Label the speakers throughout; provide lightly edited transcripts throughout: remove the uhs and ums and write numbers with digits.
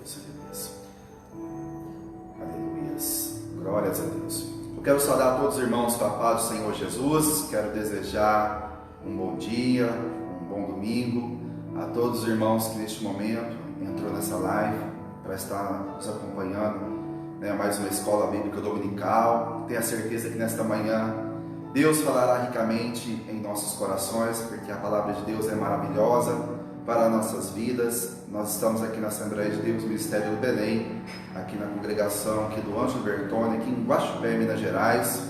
Speaker 1: Deus, aleluia. Glórias a Deus. Eu quero saudar a todos os irmãos com a paz do Senhor Jesus. Quero desejar um bom dia, um bom domingo a todos os irmãos que neste momento entrou nessa live para estar nos acompanhando, mais uma escola bíblica dominical. Tenho a certeza que nesta manhã Deus falará ricamente em nossos corações, porque a palavra de Deus é maravilhosa para nossas vidas. Nós estamos aqui na Assembleia de Deus, Ministério do Belém, aqui na congregação aqui do Ângelo Bertone, aqui em Guaxupé, Minas Gerais,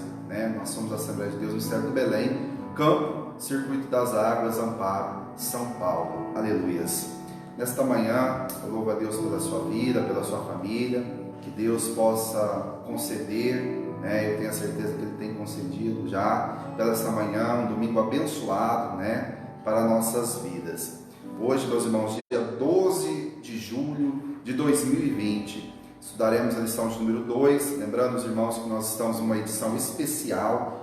Speaker 1: Nós somos a Assembleia de Deus, Ministério do Belém, Campo, Circuito das Águas, Amparo, São Paulo. Aleluias. Nesta manhã, eu louvo a Deus pela sua vida, pela sua família, que Deus possa conceder, eu tenho a certeza que Ele tem concedido já, pela essa manhã, um domingo abençoado, para nossas vidas. Hoje, meus irmãos, dia 12 de julho de 2020, estudaremos a lição de número 2, lembrando os irmãos que nós estamos numa edição especial,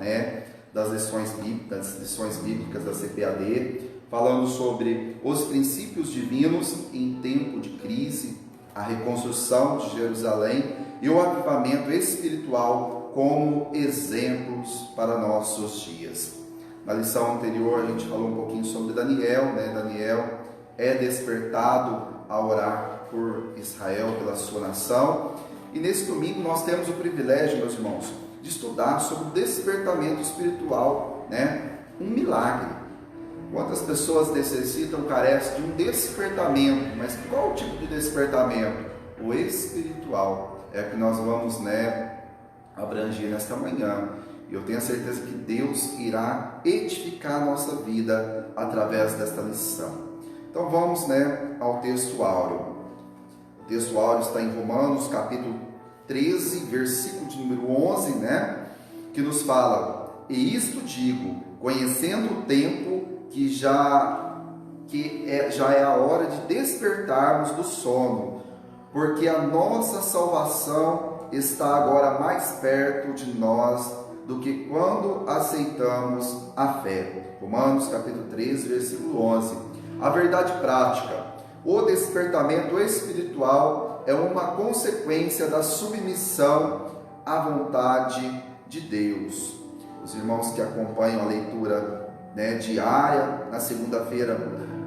Speaker 1: das lições bíblicas da CPAD, falando sobre os princípios divinos em tempo de crise, a reconstrução de Jerusalém e o avivamento espiritual como exemplos para nossos dias. Na lição anterior a gente falou um pouquinho sobre Daniel, Daniel é despertado a orar por Israel, pela sua nação, e nesse domingo nós temos o privilégio, meus irmãos, de estudar sobre o despertamento espiritual, um milagre. Quantas pessoas necessitam, carecem de um despertamento, mas qual tipo de despertamento? O espiritual é que nós vamos, abranger nesta manhã. Eu tenho a certeza que Deus irá edificar a nossa vida através desta lição. Então vamos, ao texto áureo. O texto áureo está em Romanos, capítulo 13, versículo de número 11, que nos fala: e isto digo, conhecendo o tempo, que já é a hora de despertarmos do sono, porque a nossa salvação está agora mais perto de nós do que quando aceitamos a fé. Romanos capítulo 13, versículo 11. A verdade prática: o despertamento espiritual é uma consequência da submissão à vontade de Deus. Os irmãos que acompanham a leitura diária, na segunda-feira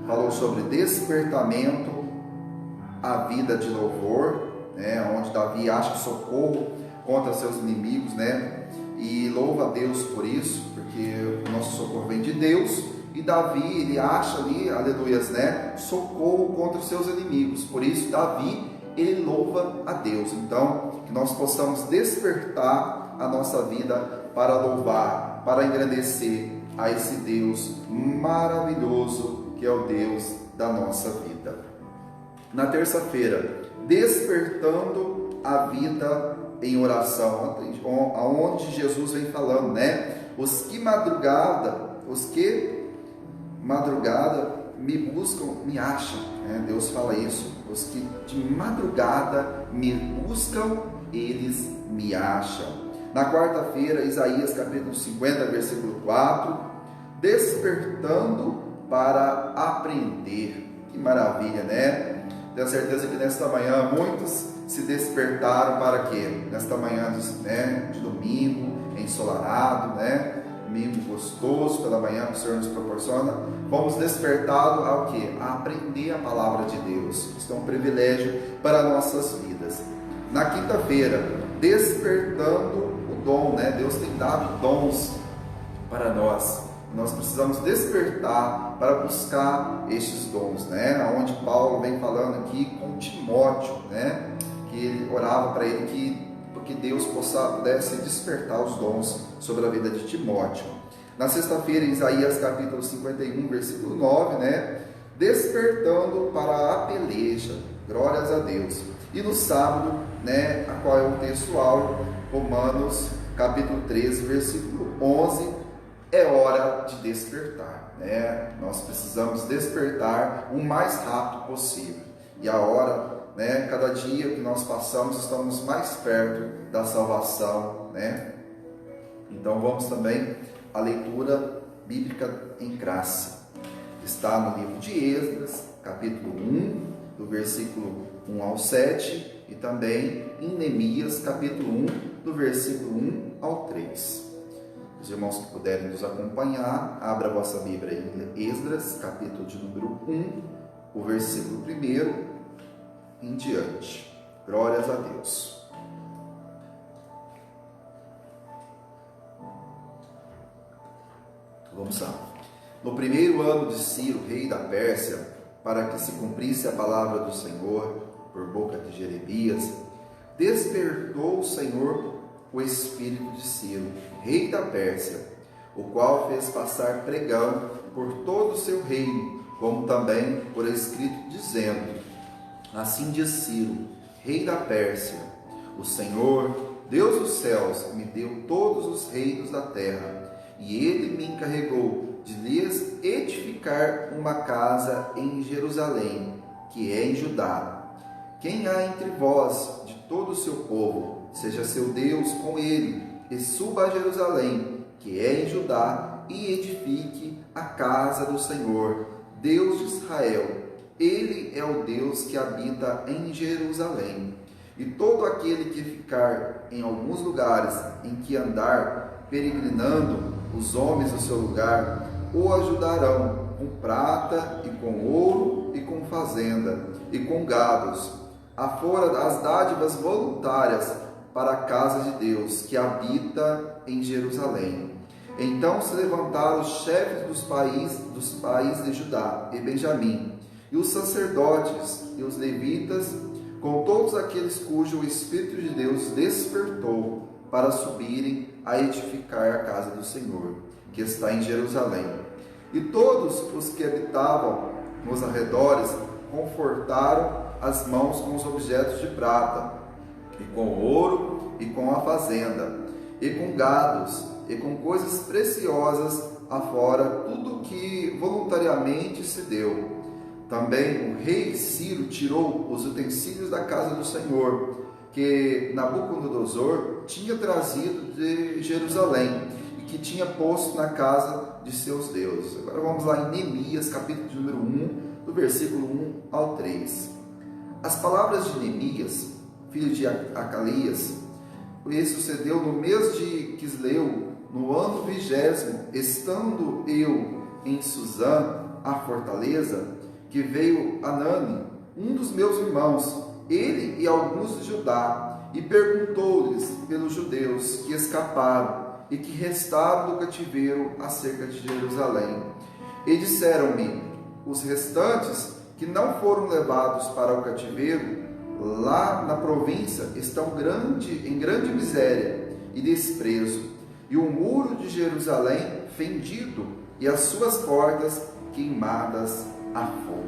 Speaker 1: falou sobre despertamento à vida de louvor, onde Davi acha socorro contra seus inimigos, e louva a Deus por isso, porque o nosso socorro vem de Deus, e Davi, ele acha ali, aleluias, socorro contra os seus inimigos. Por isso Davi, ele louva a Deus. Então, que nós possamos despertar a nossa vida para louvar, para engrandecer a esse Deus maravilhoso que é o Deus da nossa vida. Na terça-feira, despertando a vida em oração, aonde Jesus vem falando, os que madrugada me buscam, me acham, Deus fala isso, os que de madrugada me buscam, eles me acham. Na quarta-feira, Isaías capítulo 50, versículo 4, despertando para aprender. Que maravilha, Tenho certeza que nesta manhã muitos se despertaram para quê? Nesta manhã de domingo, ensolarado, domingo gostoso pela manhã que o Senhor nos proporciona, vamos despertados ao quê? A aprender a palavra de Deus. Isso é um privilégio para nossas vidas. Na quinta-feira, despertando o dom, Deus tem dado dons para nós. Nós precisamos despertar para buscar estes dons, onde Paulo vem falando aqui com Timóteo, que ele orava para ele que Deus pudesse despertar os dons sobre a vida de Timóteo. Na sexta-feira, Isaías capítulo 51, versículo 9, despertando para a peleja. Glórias a Deus. E no sábado, qual é o texto áureo? Romanos capítulo 13, versículo 11, é hora de despertar, Nós precisamos despertar o mais rápido possível. E a hora, cada dia que nós passamos, estamos mais perto da salvação, Então vamos também à leitura bíblica em graça. Está no livro de Esdras, capítulo 1, do versículo 1 ao 7, e também em Neemias, capítulo 1, do versículo 1 ao 3. Os irmãos que puderem nos acompanhar, abra a vossa Bíblia em Esdras, capítulo de número 1, o versículo 1 em diante. Glórias a Deus. Vamos lá. No primeiro ano de Ciro, rei da Pérsia, para que se cumprisse a palavra do Senhor por boca de Jeremias, despertou o Senhor o espírito de Ciro, rei da Pérsia, o qual fez passar pregão por todo o seu reino, como também por escrito, dizendo: assim diz Ciro, rei da Pérsia: o Senhor, Deus dos céus, me deu todos os reinos da terra, e ele me encarregou de lhes edificar uma casa em Jerusalém, que é em Judá. Quem há entre vós, de todo o seu povo, seja seu Deus com ele, e suba a Jerusalém, que é em Judá, e edifique a casa do Senhor, Deus de Israel. Ele é o Deus que habita em Jerusalém. E todo aquele que ficar em alguns lugares em que andar peregrinando, os homens do seu lugar o ajudarão com prata e com ouro e com fazenda e com gados, afora as dádivas voluntárias para a casa de Deus que habita em Jerusalém. Então se levantaram os chefes dos países de Judá e Benjamim, e os sacerdotes e os levitas, com todos aqueles cujo Espírito de Deus despertou para subirem a edificar a casa do Senhor, que está em Jerusalém. E todos os que habitavam nos arredores confortaram as mãos com os objetos de prata, e com ouro, e com a fazenda, e com gados, e com coisas preciosas afora, tudo que voluntariamente se deu. Também o rei Ciro tirou os utensílios da casa do Senhor, que Nabucodonosor tinha trazido de Jerusalém e que tinha posto na casa de seus deuses. Agora vamos lá em Neemias, capítulo de número 1, do versículo 1 ao 3. As palavras de Neemias, filho de Acalias, ele sucedeu no mês de Quisleu, no ano 20º, estando eu em Suzã, a fortaleza, que veio Anani, um dos meus irmãos, ele e alguns de Judá, e perguntou-lhes pelos judeus que escaparam e que restaram do cativeiro acerca de Jerusalém. E disseram-me: os restantes que não foram levados para o cativeiro, lá na província, estão em grande miséria e desprezo, e o muro de Jerusalém fendido, e as suas portas queimadas a fogo.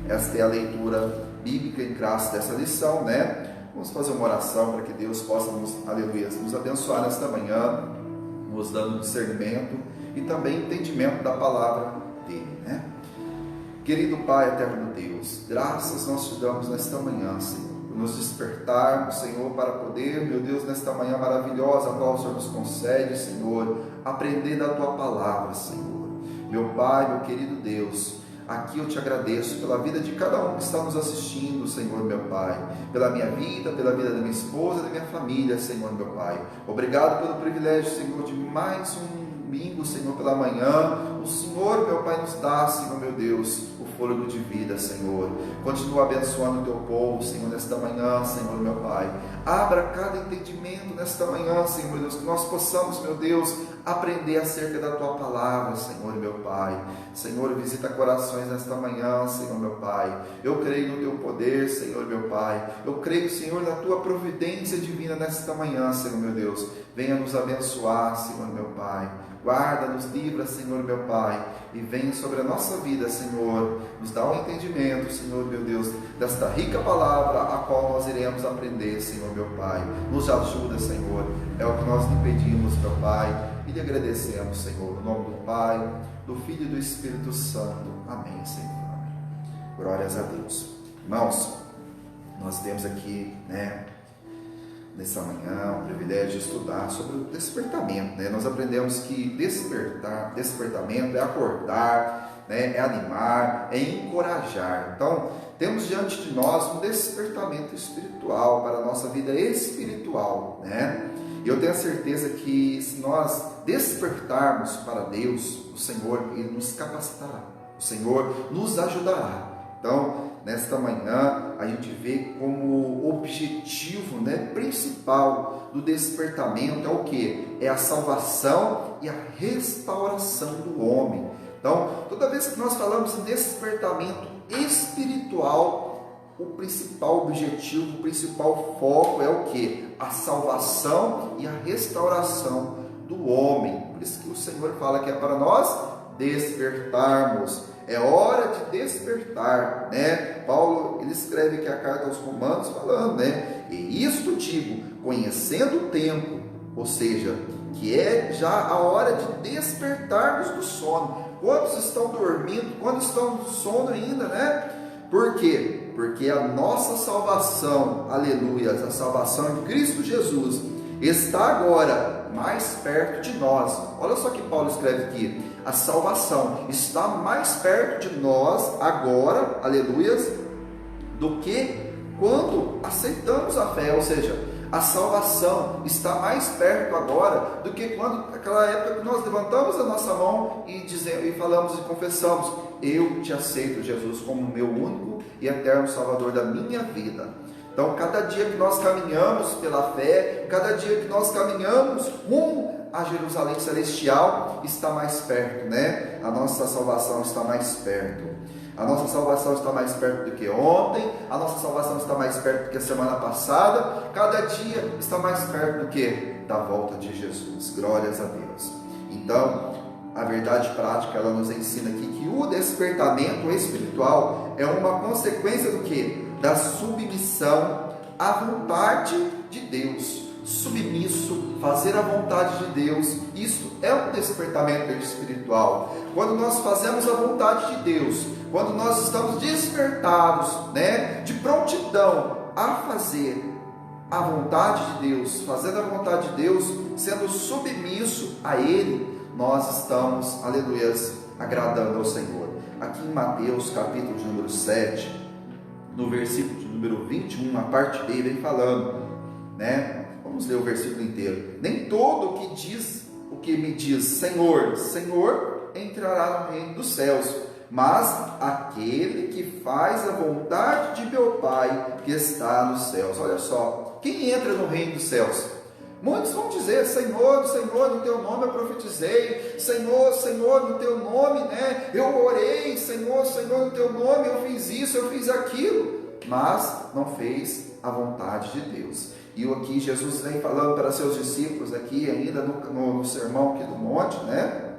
Speaker 1: Esta é a leitura bíblica em classe dessa lição, né? Vamos fazer uma oração para que Deus possa nos abençoar nesta manhã, nos dando discernimento e também entendimento da palavra dele, né? Querido Pai, eterno Deus, graças nós te damos nesta manhã, Senhor, por nos despertarmos, Senhor, para poder, meu Deus, nesta manhã maravilhosa, a qual o Senhor nos concede, Senhor, aprender da tua palavra, Senhor. Meu Pai, meu querido Deus, aqui eu te agradeço pela vida de cada um que está nos assistindo, Senhor, meu Pai, pela minha vida, pela vida da minha esposa, da minha família, Senhor, meu Pai. Obrigado pelo privilégio, Senhor, de mais um domingo, Senhor, pela manhã. O Senhor, meu Pai, nos dá, Senhor, meu Deus, o fôlego de vida, Senhor. Continua abençoando o teu povo, Senhor, nesta manhã, Senhor, meu Pai. Abra cada entendimento nesta manhã, Senhor, meu Deus, que nós possamos, meu Deus, aprender acerca da tua palavra, Senhor, meu Pai. Senhor, visita corações nesta manhã, Senhor, meu Pai. Eu creio no teu poder, Senhor, meu Pai. Eu creio, Senhor, na tua providência divina nesta manhã, Senhor, meu Deus. Venha nos abençoar, Senhor, meu Pai. Guarda-nos, livra, Senhor, meu Pai, e venha sobre a nossa vida, Senhor, nos dá um entendimento, Senhor, meu Deus, desta rica palavra a qual nós iremos aprender, Senhor, meu Pai. Nos ajuda, Senhor, é o que nós lhe pedimos, meu Pai, e lhe agradecemos, Senhor, no nome do Pai, do Filho e do Espírito Santo. Amém, Senhor. Glórias a Deus. Irmãos, nós temos aqui, nessa manhã, o privilégio de estudar sobre o despertamento, Nós aprendemos que despertamento é acordar, é animar, é encorajar. Então, temos diante de nós um despertamento espiritual para a nossa vida espiritual, né? E eu tenho a certeza que se nós despertarmos para Deus, o Senhor, Ele nos capacitará, o Senhor nos ajudará. Então, nesta manhã, a gente vê como objetivo, né, principal do despertamento é o quê? É a salvação e a restauração do homem. Então, toda vez que nós falamos em despertamento espiritual, o principal objetivo, o principal foco é o quê? A salvação e a restauração do homem. Por isso que o Senhor fala que é para nós despertarmos. É hora de despertar, né? Paulo, ele escreve aqui a carta aos Romanos falando, né? E isto digo, conhecendo o tempo, ou seja, que é já a hora de despertarmos do sono. Quantos estão dormindo? Quantos estão no sono ainda, né? Por quê? Porque a nossa salvação, aleluia, a salvação de Cristo Jesus está agora mais perto de nós. Olha só que Paulo escreve aqui: a salvação está mais perto de nós agora, aleluias, do que quando aceitamos a fé. Ou seja, a salvação está mais perto agora do que quando, naquela época que nós levantamos a nossa mão e falamos e confessamos: eu te aceito, Jesus, como meu único e eterno Salvador da minha vida. Então, cada dia que nós caminhamos pela fé, cada dia que nós caminhamos rumo a Jerusalém Celestial, está mais perto, né? A nossa salvação está mais perto. A nossa salvação está mais perto do que ontem, a nossa salvação está mais perto do que a semana passada, cada dia está mais perto do que da volta de Jesus. Glórias a Deus. Então, a verdade prática, ela nos ensina aqui que o despertamento espiritual é uma consequência do que? Da submissão à vontade de Deus. Submisso, fazer a vontade de Deus, isso é um despertamento espiritual. Quando nós fazemos a vontade de Deus, quando nós estamos despertados, né, de prontidão a fazer a vontade de Deus, fazendo a vontade de Deus, sendo submisso a Ele, nós estamos, aleluias, agradando ao Senhor. Aqui em Mateus, capítulo de número 7, no versículo de número 21, a parte B vem falando, né? Vamos ler o versículo inteiro. Nem todo o que me diz Senhor, Senhor, entrará no reino dos céus, mas aquele que faz a vontade de meu Pai que está nos céus. Olha só, quem entra no reino dos céus? Muitos vão dizer: Senhor, Senhor, no teu nome eu profetizei, Senhor, Senhor, no teu nome, né, eu orei, Senhor, Senhor, no teu nome eu fiz isso, eu fiz aquilo, mas não fez a vontade de Deus. E aqui Jesus vem falando para seus discípulos aqui ainda no sermão aqui do monte, né,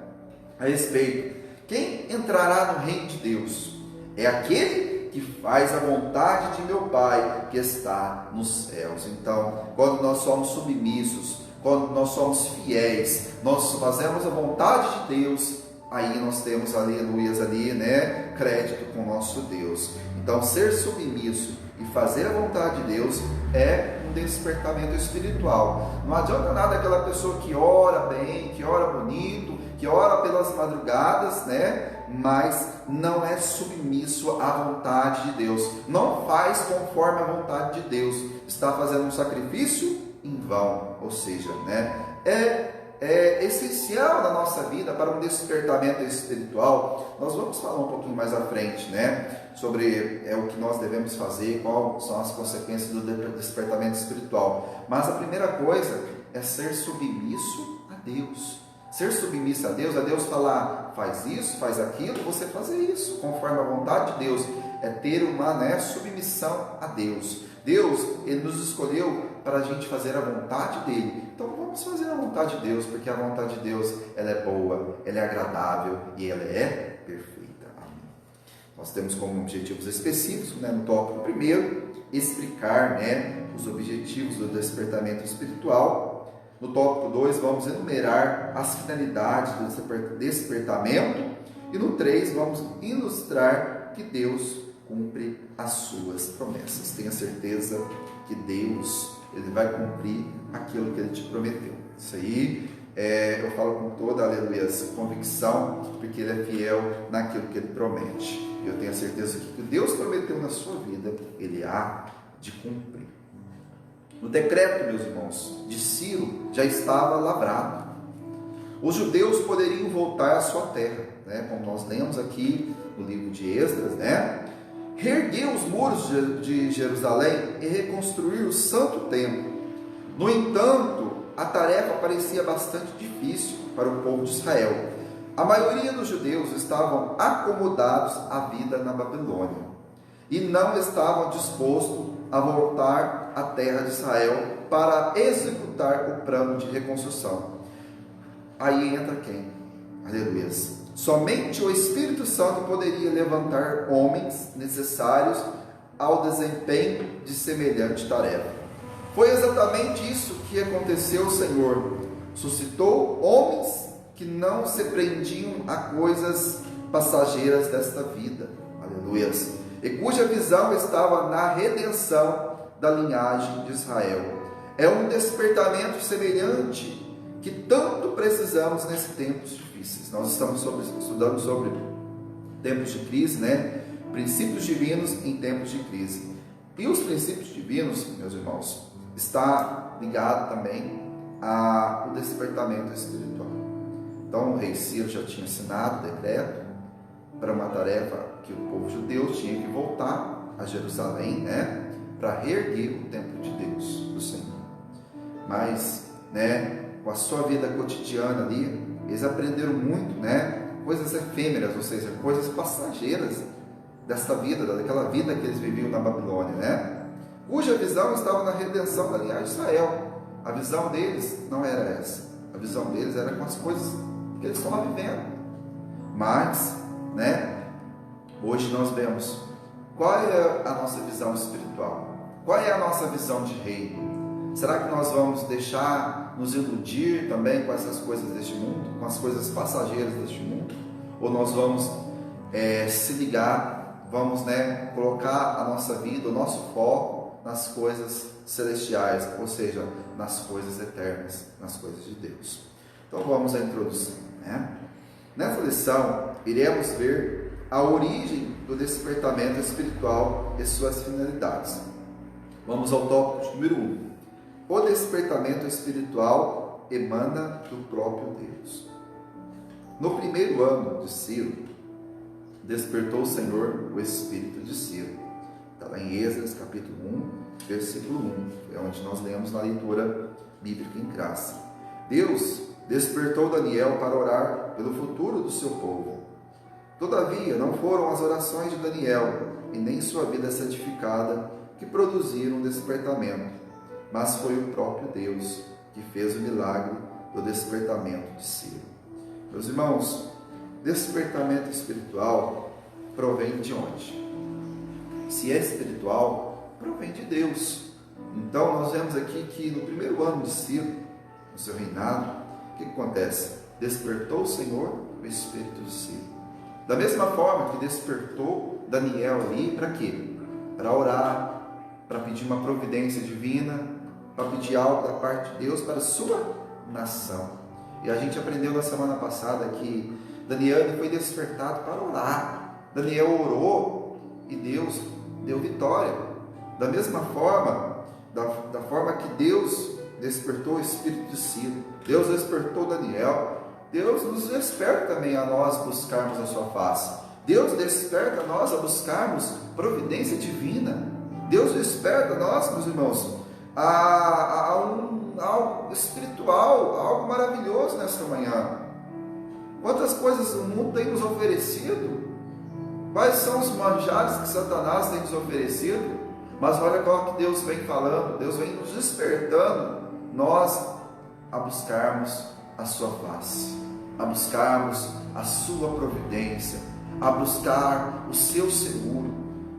Speaker 1: a respeito: quem entrará no reino de Deus? É aquele que faz a vontade de meu Pai que está nos céus. Então, quando nós somos submissos, quando nós somos fiéis, nós fazemos a vontade de Deus, aí nós temos, aleluias, ali, né, crédito com o nosso Deus. Então, ser submisso e fazer a vontade de Deus é um despertamento espiritual. Não adianta nada aquela pessoa que ora bem, que ora bonito, que ora pelas madrugadas, né, mas não é submisso à vontade de Deus, não faz conforme a vontade de Deus, está fazendo um sacrifício em vão. Ou seja, né, é essencial na nossa vida para um despertamento espiritual. Nós vamos falar um pouquinho mais à frente, né, sobre o que nós devemos fazer, quais são as consequências do despertamento espiritual. Mas a primeira coisa é ser submisso a Deus. Ser submisso a Deus falar: faz isso, faz aquilo, você fazer isso, conforme a vontade de Deus, é ter uma, né, submissão a Deus. Deus, Ele nos escolheu para a gente fazer a vontade dEle, então vamos fazer a vontade de Deus, porque a vontade de Deus, ela é boa, ela é agradável e ela é perfeita. Amém. Nós temos como objetivos específicos, né, no tópico primeiro, explicar, né, os objetivos do despertamento espiritual. No tópico 2, vamos enumerar as finalidades do despertamento. E no 3, vamos ilustrar que Deus cumpre as suas promessas. Tenha certeza que Deus, Ele vai cumprir aquilo que Ele te prometeu. Isso aí, eu falo com toda, aleluia, convicção, porque Ele é fiel naquilo que Ele promete. e eu tenho a certeza que o que Deus prometeu na sua vida, Ele há de cumprir. O decreto, meus irmãos, de Ciro já estava lavrado. Os judeus poderiam voltar à sua terra, né? Como nós lemos aqui no livro de Esdras, né? Reerguer os muros de Jerusalém e reconstruir o santo templo. No entanto, a tarefa parecia bastante difícil para o povo de Israel. A maioria dos judeus estavam acomodados à vida na Babilônia e não estavam dispostos a voltar à terra de Israel para executar o plano de reconstrução. Aí entra quem? Aleluia. Somente o Espírito Santo poderia levantar homens necessários ao desempenho de semelhante tarefa. Foi exatamente isso que aconteceu. O Senhor suscitou homens que não se prendiam a coisas passageiras desta vida, aleluia, e cuja visão estava na redenção da linhagem de Israel. É um despertamento semelhante que tanto precisamos nesses tempos difíceis. Nós estamos estudando sobre tempos de crise, né? Princípios divinos em tempos de crise. E os princípios divinos, meus irmãos, está ligado também ao despertamento espiritual. Então o rei Ciro já tinha assinado o decreto para uma tarefa que o povo judeu tinha que voltar a Jerusalém, né, para reerguer o templo de Deus, do Senhor. Mas, né, com a sua vida cotidiana ali, eles aprenderam muito, né, coisas efêmeras, ou seja, coisas passageiras desta vida, daquela vida que eles viviam na Babilônia, né, cuja visão estava na redenção da linhagem de Israel. A visão deles não era essa. A visão deles era com as coisas que eles estavam vivendo. Mas, né, hoje nós vemos qual é a nossa visão espiritual, qual é a nossa visão de reino. Será que nós vamos deixar nos iludir também com essas coisas deste mundo, com as coisas passageiras deste mundo, ou nós vamos se ligar, vamos, né, colocar a nossa vida, o nosso foco nas coisas celestiais, ou seja, nas coisas eternas, nas coisas de Deus. Então vamos à introdução, né? Nessa lição iremos ver a origem do despertamento espiritual e suas finalidades. Vamos ao tópico número 1. O despertamento espiritual emana do próprio Deus. No primeiro ano de Ciro, despertou o Senhor o espírito de Ciro. Está lá em Esdras, capítulo 1, versículo 1, é onde nós lemos na leitura bíblica em classe. Deus despertou Daniel para orar pelo futuro do seu povo. Todavia, não foram as orações de Daniel e nem sua vida santificada que produziram o despertamento, mas foi o próprio Deus que fez o milagre do despertamento de Ciro. Meus irmãos, despertamento espiritual provém de onde? Se é espiritual, provém de Deus. Então, nós vemos aqui que no primeiro ano de Ciro, no seu reinado, o que acontece? Despertou o Senhor o espírito de Ciro. Da mesma forma que despertou Daniel ali, para quê? Para orar, para pedir uma providência divina, para pedir algo da parte de Deus para a sua nação. E a gente aprendeu na semana passada que Daniel foi despertado para orar. Daniel orou e Deus deu vitória. Da mesma forma, da forma que Deus despertou o espírito de Ciro, Deus despertou Daniel, Deus nos desperta também a nós buscarmos a sua face. Deus desperta a nós a buscarmos providência divina. Deus desperta a nós, meus irmãos, a algo espiritual, algo maravilhoso nesta manhã. Quantas coisas o mundo tem nos oferecido? Quais são os manjares que Satanás tem nos oferecido? Mas olha qual que Deus vem falando, Deus vem nos despertando, nós a buscarmos a sua face, a buscarmos a sua providência, a buscar o seu seguro.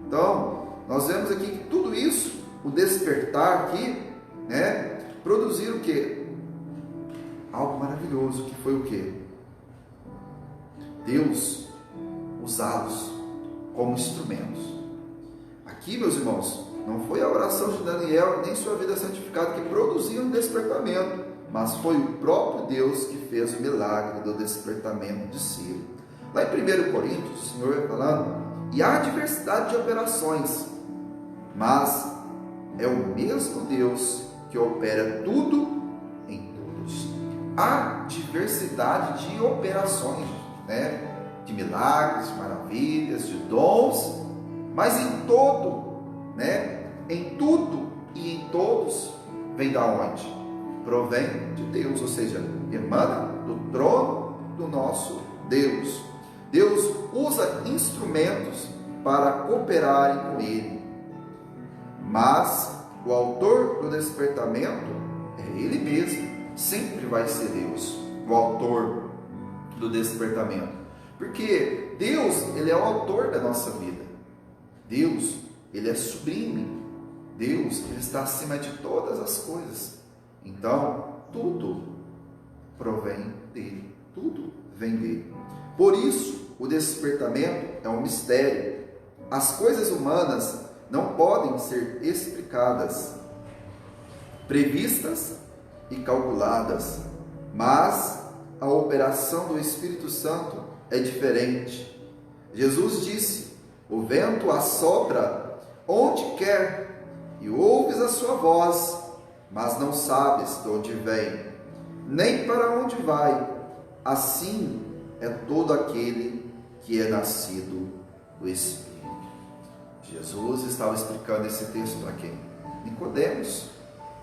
Speaker 1: Então, nós vemos aqui que tudo isso, o despertar aqui, né, produzir o quê? Algo maravilhoso, que foi o quê? Deus usá-los como instrumentos. Aqui, meus irmãos, não foi a oração de Daniel nem sua vida santificada que produziram o despertamento, mas foi o próprio Deus que fez o milagre do despertamento de Ciro. Lá em 1 Coríntios, o Senhor vai falando e há diversidade de operações, mas é o mesmo Deus que opera tudo em todos. Há diversidade de operações, né? De milagres, de maravilhas, de dons, mas em todo, né? Em tudo e em todos vem da onde? Provém de Deus, ou seja, emana do trono do nosso Deus. Deus usa instrumentos para cooperarem com Ele, mas o autor do despertamento é Ele mesmo, sempre vai ser Deus, o autor do despertamento, porque Deus, Ele é o autor da nossa vida. Deus, Ele é sublime. Deus, Ele está acima de todas as coisas. Então, tudo provém dEle, tudo vem dEle. Por isso, o despertamento é um mistério. As coisas humanas não podem ser explicadas, previstas e calculadas, mas a operação do Espírito Santo é diferente. Jesus disse: o vento assopra onde quer e ouves a sua voz, mas não sabes de onde vem, nem para onde vai. Assim é todo aquele que é nascido do Espírito. Jesus estava explicando esse texto para quem? Nicodemos.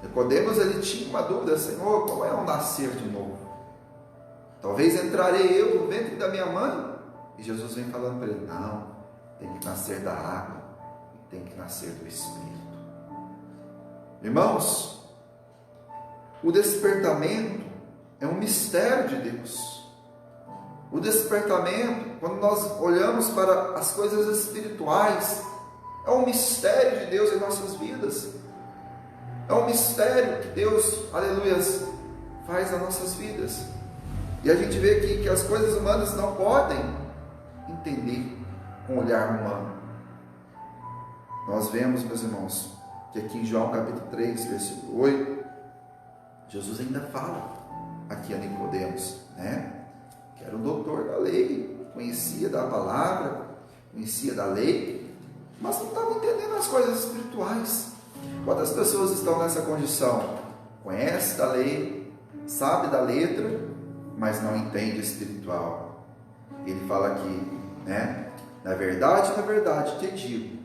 Speaker 1: Nicodemos, ele tinha uma dúvida: Senhor, como é o nascer de novo? Talvez entrarei eu no ventre da minha mãe? E Jesus vem falando para ele: não, tem que nascer da água e tem que nascer do Espírito. Irmãos, o despertamento é um mistério de Deus. O despertamento, quando nós olhamos para as coisas espirituais, é um mistério de Deus em nossas vidas. É um mistério que Deus, aleluias, faz nas nossas vidas. E a gente vê aqui que as coisas humanas não podem entender com o olhar humano. Nós vemos, meus irmãos, que aqui em João capítulo 3, versículo 8, Jesus ainda fala aqui a Nicodemos, né? Que era o doutor da lei, conhecia da palavra, conhecia da lei, mas não estava entendendo as coisas espirituais. Quantas pessoas estão nessa condição? Conhece da lei, sabe da letra, mas não entende espiritual. Ele fala aqui, né? Na verdade, te digo,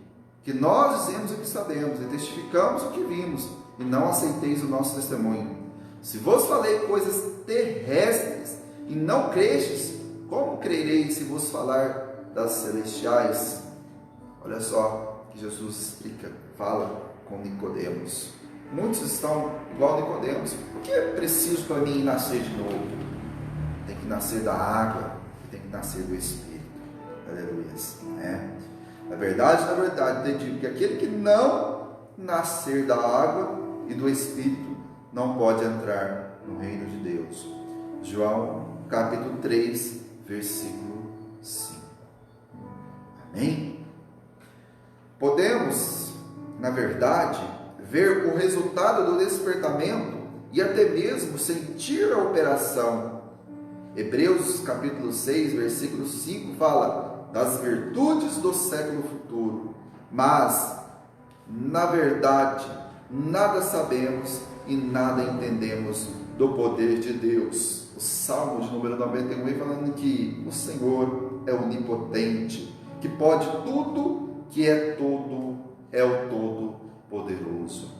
Speaker 1: que nós dizemos o que sabemos e testificamos o que vimos, e não aceiteis o nosso testemunho. Se vos falei coisas terrestres e não crestes, como crereis se vos falar das celestiais? Olha só que Jesus explica, fala com Nicodemos. Muitos estão igual Nicodemos: por que é preciso para mim nascer de novo? Tem que nascer da água e tem que nascer do Espírito. Aleluia, né? Na verdade, te digo que aquele que não nascer da água e do Espírito não pode entrar no reino de Deus. João capítulo 3, versículo 5. Amém? Podemos, na verdade, ver o resultado do despertamento e até mesmo sentir a operação. Hebreus capítulo 6, versículo 5 fala das virtudes do século futuro, mas, na verdade, nada sabemos e nada entendemos do poder de Deus. O Salmo de número 91 vem falando que o Senhor é onipotente, que pode tudo, que é todo, é o Todo-Poderoso.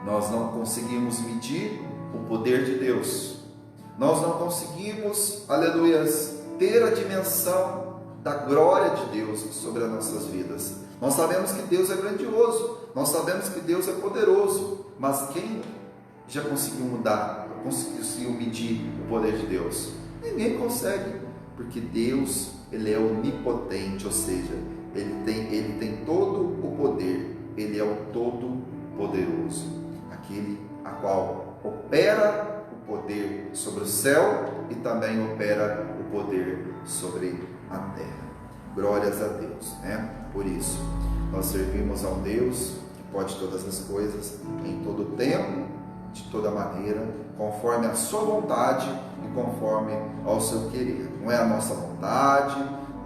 Speaker 1: Nós não conseguimos medir o poder de Deus. Nós não conseguimos, aleluias, ter a dimensão da glória de Deus sobre as nossas vidas. Nós sabemos que Deus é grandioso, nós sabemos que Deus é poderoso, mas quem já conseguiu mudar, conseguiu medir o poder de Deus? Ninguém consegue, porque Deus, Ele é onipotente, ou seja, Ele tem todo o poder, Ele é o Todo-Poderoso, aquele a qual opera o poder sobre o céu e também opera o poder sobre a terra. Glórias a Deus, né? Por isso, nós servimos a um Deus que pode todas as coisas, em todo tempo, de toda maneira, conforme a sua vontade e conforme ao seu querer. Não é a nossa vontade,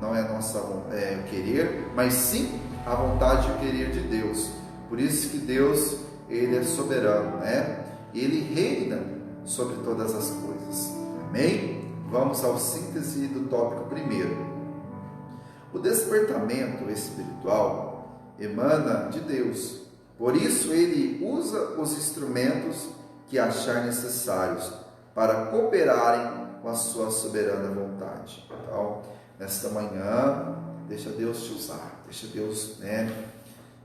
Speaker 1: não é a nossa querer, mas sim a vontade e o querer de Deus. Por isso que Deus, Ele é soberano, né? Ele reina sobre todas as coisas. Amém? Vamos ao síntese do tópico primeiro. O despertamento espiritual emana de Deus. Por isso Ele usa os instrumentos que achar necessários para cooperarem com a sua soberana vontade. Então, nesta manhã, deixa Deus te usar, deixa Deus,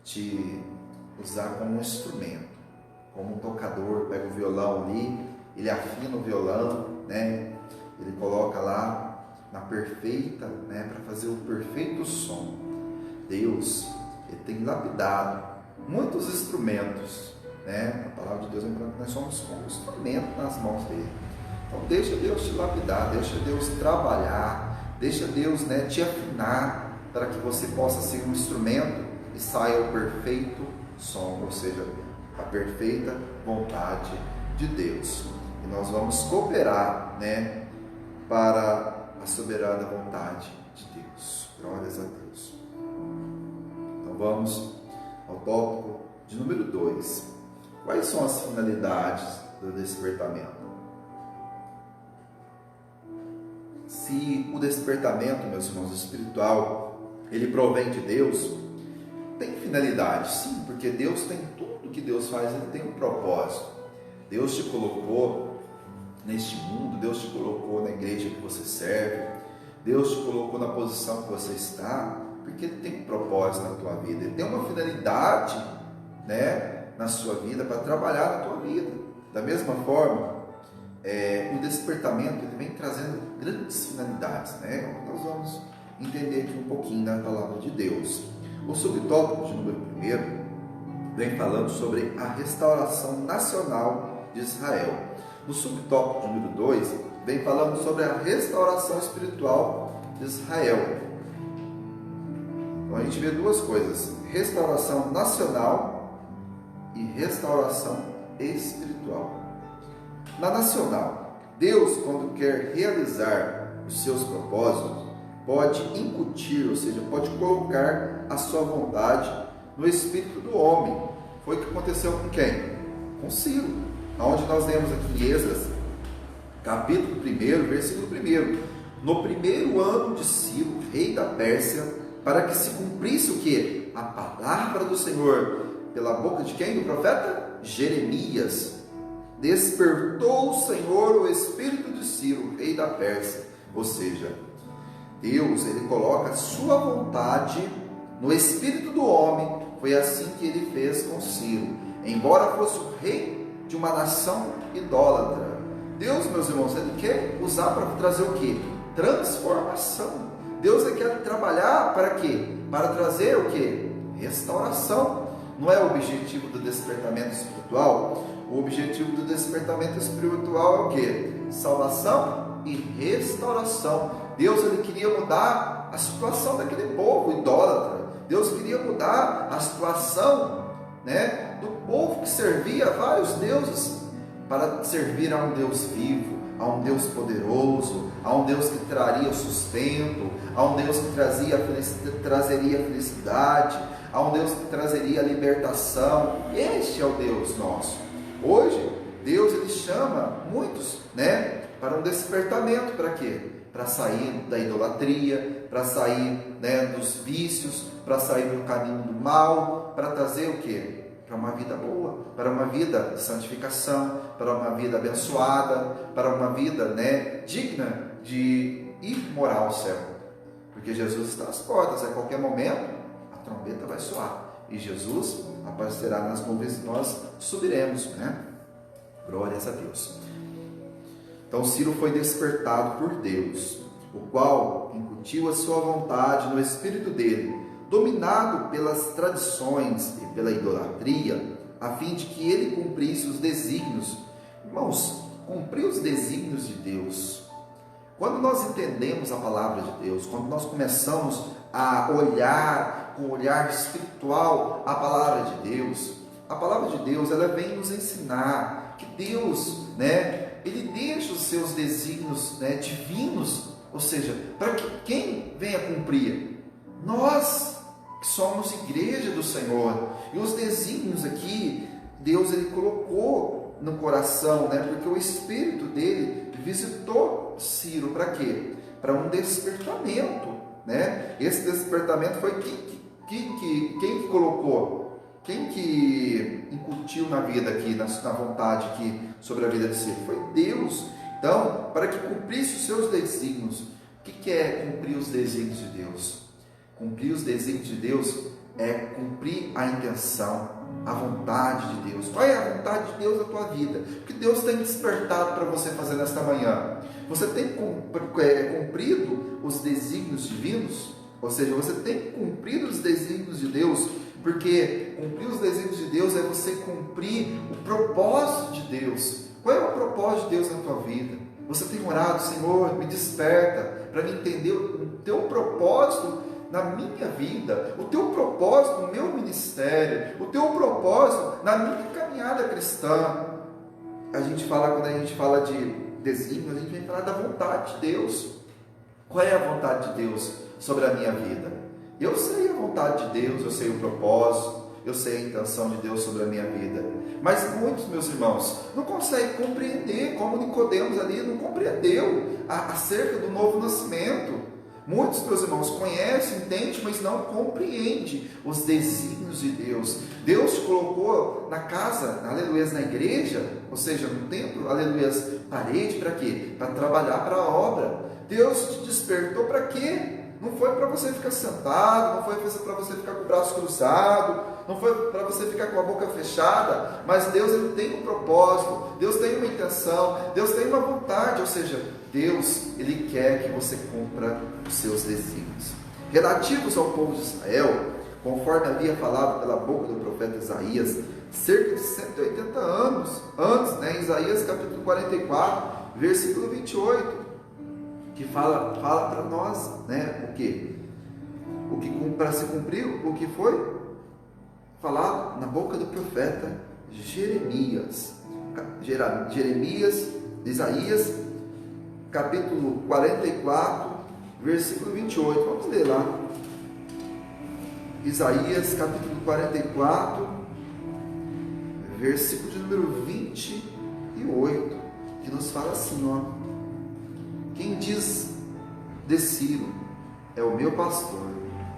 Speaker 1: te usar como um instrumento, como um tocador. Pega o violão ali, ele afina o violão, ele coloca lá na perfeita, para fazer o perfeito som. Deus, Ele tem lapidado muitos instrumentos, A palavra de Deus é que nós somos como um instrumento nas mãos dele. Então deixa Deus te lapidar, deixa Deus trabalhar, deixa Deus, te afinar, para que você possa ser um instrumento e saia o perfeito som, ou seja, a perfeita vontade de Deus. E nós vamos cooperar, para a soberana vontade de Deus. Glórias a Deus. Então vamos ao tópico de número 2. Quais são as finalidades do despertamento? Se o despertamento, meus irmãos, espiritual, ele provém de Deus, tem finalidade, sim, porque Deus tem tudo que Deus faz, Ele tem um propósito. Deus te colocou neste mundo, Deus te colocou na igreja que você serve, Deus te colocou na posição que você está, porque Ele tem um propósito na tua vida, Ele tem uma finalidade, na sua vida, para trabalhar na tua vida. Da mesma forma, o despertamento, ele vem trazendo grandes finalidades, Nós vamos entender aqui um pouquinho da palavra de Deus. O subtópico de número 1 vem falando sobre a restauração nacional de Israel. No subtópico de número 2 vem falando sobre a restauração espiritual de Israel. Então a gente vê duas coisas: restauração nacional e restauração espiritual. Na nacional, Deus, quando quer realizar os seus propósitos, pode incutir, ou seja, pode colocar a sua vontade no espírito do homem. Foi o que aconteceu com quem? Com Ciro, onde nós lemos aqui em Esdras, capítulo 1, versículo 1. No primeiro ano de Ciro, rei da Pérsia, para que se cumprisse o quê? A palavra do Senhor, pela boca de quem? Do profeta Jeremias. Despertou o Senhor o espírito de Ciro, rei da Pérsia. Ou seja, Deus, Ele coloca a sua vontade no espírito do homem. Foi assim que Ele fez com Ciro. Embora fosse o rei de uma nação idólatra, Deus, meus irmãos, Ele quer usar para trazer o quê? Transformação. Deus, Ele quer trabalhar para quê? Para trazer o quê? Restauração. Não é o objetivo do despertamento espiritual? O objetivo do despertamento espiritual é o quê? Salvação e restauração. Deus, Ele queria mudar a situação daquele povo idólatra. Deus queria mudar a situação, do povo que servia a vários deuses, para servir a um Deus vivo, a um Deus poderoso, a um Deus que traria sustento, a um Deus que trazeria felicidade, a um Deus que trazeria libertação. Este é o Deus nosso. Hoje, Deus, Ele chama muitos, para um despertamento. Para quê? Para sair da idolatria, para sair, dos vícios, para sair do caminho do mal, para trazer o quê? Para uma vida boa, para uma vida de santificação, para uma vida abençoada, para uma vida, digna de ir morar ao céu. Porque Jesus está às portas, a qualquer momento a trombeta vai soar e Jesus aparecerá nas nuvens e nós subiremos, Glórias a Deus. Então Ciro foi despertado por Deus, o qual incutiu a sua vontade no espírito dele, dominado pelas tradições e pela idolatria, a fim de que ele cumprisse os desígnios. Irmãos, cumprir os desígnios de Deus. Quando nós entendemos a palavra de Deus, quando nós começamos a olhar com o olhar espiritual a palavra de Deus, ela vem nos ensinar que Deus, Ele deixa os seus desígnios, divinos Ou seja, para que quem venha cumprir? Nós que somos igreja do Senhor. E os desígnios aqui, Deus ele colocou no coração, né? Porque o Espírito dele visitou Ciro para quê? Para um despertamento, né? Esse despertamento foi quem que colocou? Quem que incutiu na vida aqui, na vontade aqui sobre a vida de Ciro? Foi Deus. Então, para que cumprisse os seus desígnios, o que é cumprir os desígnios de Deus? Cumprir os desígnios de Deus é cumprir a intenção, a vontade de Deus. Qual é a vontade de Deus na tua vida? O que Deus tem despertado para você fazer nesta manhã? Você tem cumprido os desígnios divinos? Ou seja, você tem cumprido os desígnios de Deus? Porque cumprir os desígnios de Deus é você cumprir o propósito de Deus. Qual é o propósito de Deus na tua vida? Você tem orado, Senhor, me desperta para me entender o teu propósito na minha vida, o teu propósito no meu ministério, o teu propósito na minha caminhada cristã. Quando a gente fala de desígnio, a gente vem falar da vontade de Deus. Qual é a vontade de Deus sobre a minha vida? Eu sei a vontade de Deus, eu sei o propósito, eu sei a intenção de Deus sobre a minha vida. Mas muitos, meus irmãos, não conseguem compreender, como Nicodemos ali não compreendeu acerca do novo nascimento. Muitos, meus irmãos, conhecem, entendem, mas não compreendem os desígnios de Deus. Deus te colocou na casa, aleluia, na igreja, ou seja, no templo, aleluia, parede, para quê? Para trabalhar para a obra. Deus te despertou para quê? Não foi para você ficar sentado, não foi para você ficar com o braço cruzado, não foi para você ficar com a boca fechada, mas Deus ele tem um propósito, Deus tem uma intenção, Deus tem uma vontade, ou seja, Deus ele quer que você cumpra os seus desígnios. Relativos ao povo de Israel, conforme havia falado pela boca do profeta Isaías, cerca de 180 anos antes, né, Isaías capítulo 44, versículo 28, que fala para nós, né, o que para se cumprir, o que foi falado na boca do profeta Jeremias, Isaías, capítulo 44, versículo 28, vamos ler lá, Isaías, capítulo 44, versículo de número 28, que nos fala assim, ó: quem diz de Ciro é o meu pastor,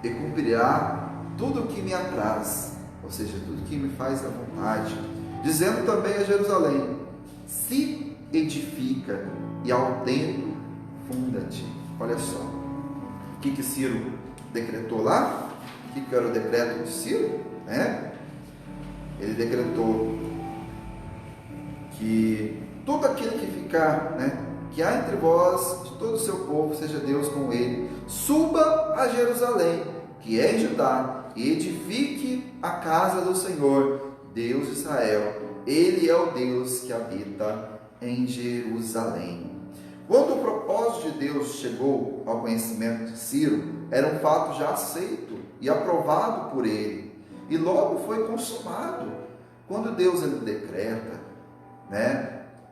Speaker 1: e cumprirá tudo o que me apraz, ou seja, tudo que me faz a vontade, dizendo também a Jerusalém: se edifica, e ao tempo funda-te. Olha só, o que Ciro decretou lá? O que era o decreto de Ciro? Ele decretou que todo aquele que ficar, que há entre vós, de todo o seu povo, seja Deus com ele, suba a Jerusalém, que é em Judá, e edifique a casa do Senhor, Deus de Israel. Ele é o Deus que habita em Jerusalém. Quando o propósito de Deus chegou ao conhecimento de Ciro, era um fato já aceito e aprovado por ele, e logo foi consumado. Quando Deus ele decreta,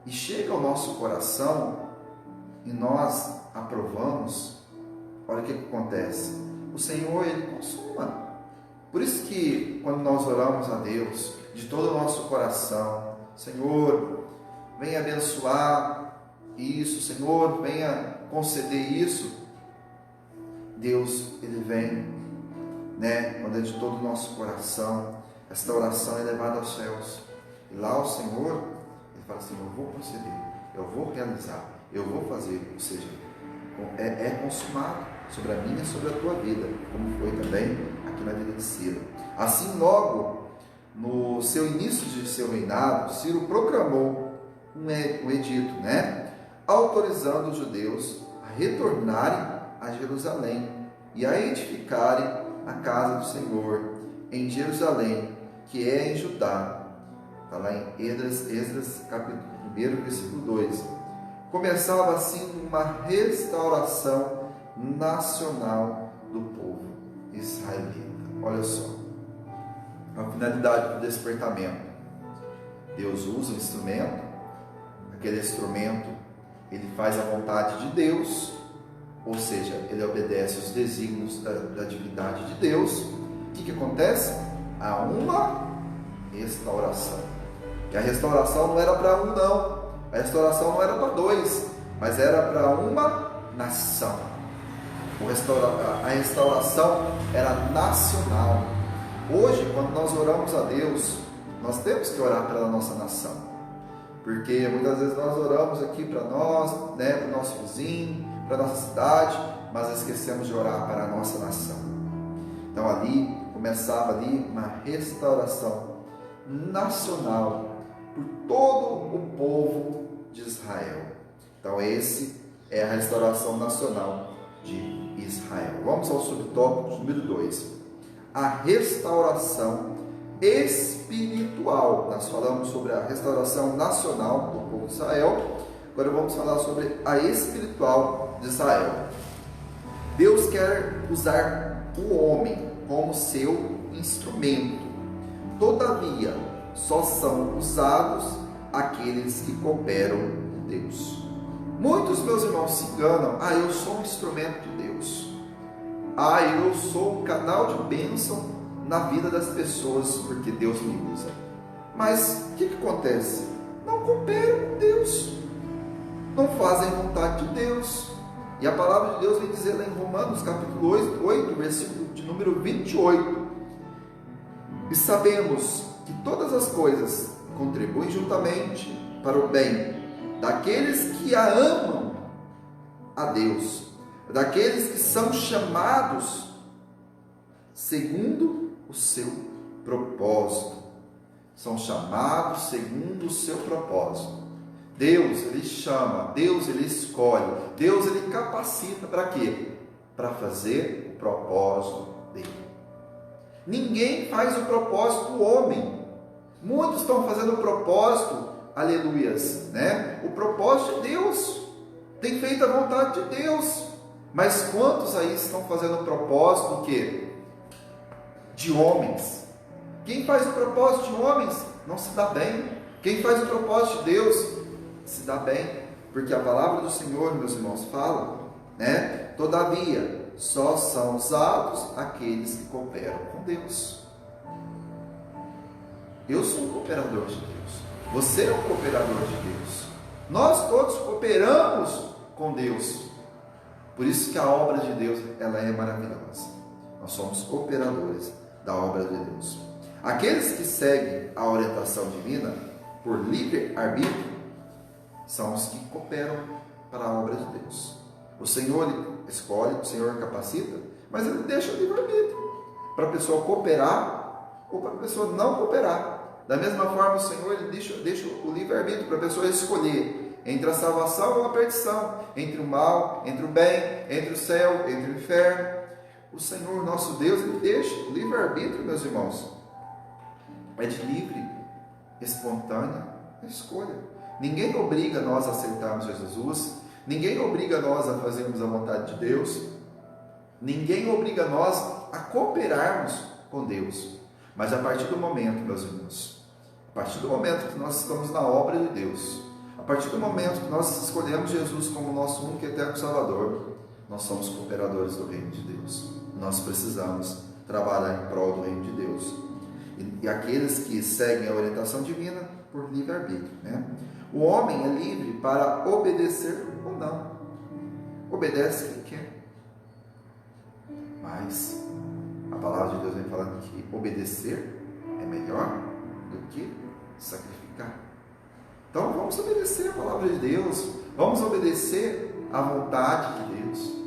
Speaker 1: e chega ao nosso coração, e nós aprovamos, olha o que acontece, o Senhor ele consuma. Por isso que quando nós oramos a Deus de todo o nosso coração, Senhor, venha abençoar isso, Senhor, venha conceder isso, Deus ele vem, quando é de todo o nosso coração, esta oração é levada aos céus, e lá o Senhor ele fala assim: eu vou conceder, eu vou realizar, eu vou fazer, ou seja, é consumado sobre a minha e sobre a tua vida, como foi também aqui na vida de Ciro. Assim, logo no seu início de seu reinado, Ciro proclamou um edito, autorizando os judeus a retornarem a Jerusalém e a edificarem a casa do Senhor em Jerusalém, que é em Judá. Está lá em Esdras capítulo 1, versículo 2. Começava assim uma restauração nacional do povo israelita. Olha só, a finalidade do despertamento. Deus usa o instrumento, aquele instrumento, ele faz a vontade de Deus, ou seja, ele obedece os desígnios da divindade de Deus, o que acontece? Há uma restauração. E a restauração não era para um, não. A restauração não era para dois, mas era para uma nação. A restauração era nacional. Hoje, quando nós oramos a Deus, nós temos que orar pela nossa nação, porque muitas vezes nós oramos aqui para nós, para o nosso vizinho, para a nossa cidade, mas esquecemos de orar para a nossa nação. Então ali, começava ali uma restauração nacional por todo o povo de Israel. Então esse é a restauração nacional de Israel. Vamos ao subtópico número 2. A restauração espiritual. Nós falamos sobre a restauração nacional do povo de Israel. Agora vamos falar sobre a espiritual de Israel. Deus quer usar o homem como seu instrumento. Todavia, só são usados aqueles que cooperam com Deus. Muitos, meus irmãos, se enganam. Eu sou um instrumento de Deus. Eu sou um canal de bênção na vida das pessoas, porque Deus me usa. Mas o que acontece? Não cooperam com Deus, não fazem vontade de Deus. E a palavra de Deus vem dizer lá em Romanos capítulo 8, versículo de número 28. E sabemos que todas as coisas contribuem juntamente para o bem daqueles que a amam a Deus, daqueles que são chamados segundo o seu propósito. São chamados segundo o seu propósito. Deus, Ele chama, Deus, Ele escolhe, Deus, Ele capacita para quê? Para fazer o propósito dele. Ninguém faz o propósito do homem. Muitos estão fazendo o propósito, aleluias, o propósito de Deus. Tem feito a vontade de Deus. Mas quantos aí estão fazendo o propósito do quê? De homens. Quem faz o propósito de homens não se dá bem. Quem faz o propósito de Deus se dá bem, porque a palavra do Senhor, meus irmãos, fala, todavia, só são usados aqueles que cooperam com Deus. Eu sou um cooperador de Deus, você é um cooperador de Deus, nós todos cooperamos com Deus. Por isso que a obra de Deus, ela é maravilhosa. Nós somos cooperadores da obra de Deus. Aqueles que seguem a orientação divina por livre arbítrio são os que cooperam para a obra de Deus. O Senhor escolhe, o Senhor capacita, mas Ele deixa o livre-arbítrio para a pessoa cooperar ou para a pessoa não cooperar. Da mesma forma, o Senhor Ele deixa o livre-arbítrio para a pessoa escolher entre a salvação ou a perdição, entre o mal, entre o bem, entre o céu, entre o inferno. O Senhor, nosso Deus, Ele deixa o livre-arbítrio, meus irmãos. É de livre, espontânea escolha. Ninguém obriga nós a aceitarmos Jesus, ninguém obriga nós a fazermos a vontade de Deus, ninguém obriga nós a cooperarmos com Deus. Mas a partir do momento, meus irmãos, a partir do momento que nós estamos na obra de Deus, a partir do momento que nós escolhemos Jesus como nosso único e eterno Salvador, nós somos cooperadores do reino de Deus. Nós precisamos trabalhar em prol do reino de Deus. E aqueles que seguem a orientação divina por livre-arbítrio, O homem é livre para obedecer ou não. Obedece quem quer. Mas a palavra de Deus vem falando que obedecer é melhor do que sacrificar. Então vamos obedecer a palavra de Deus. Vamos obedecer à vontade de Deus.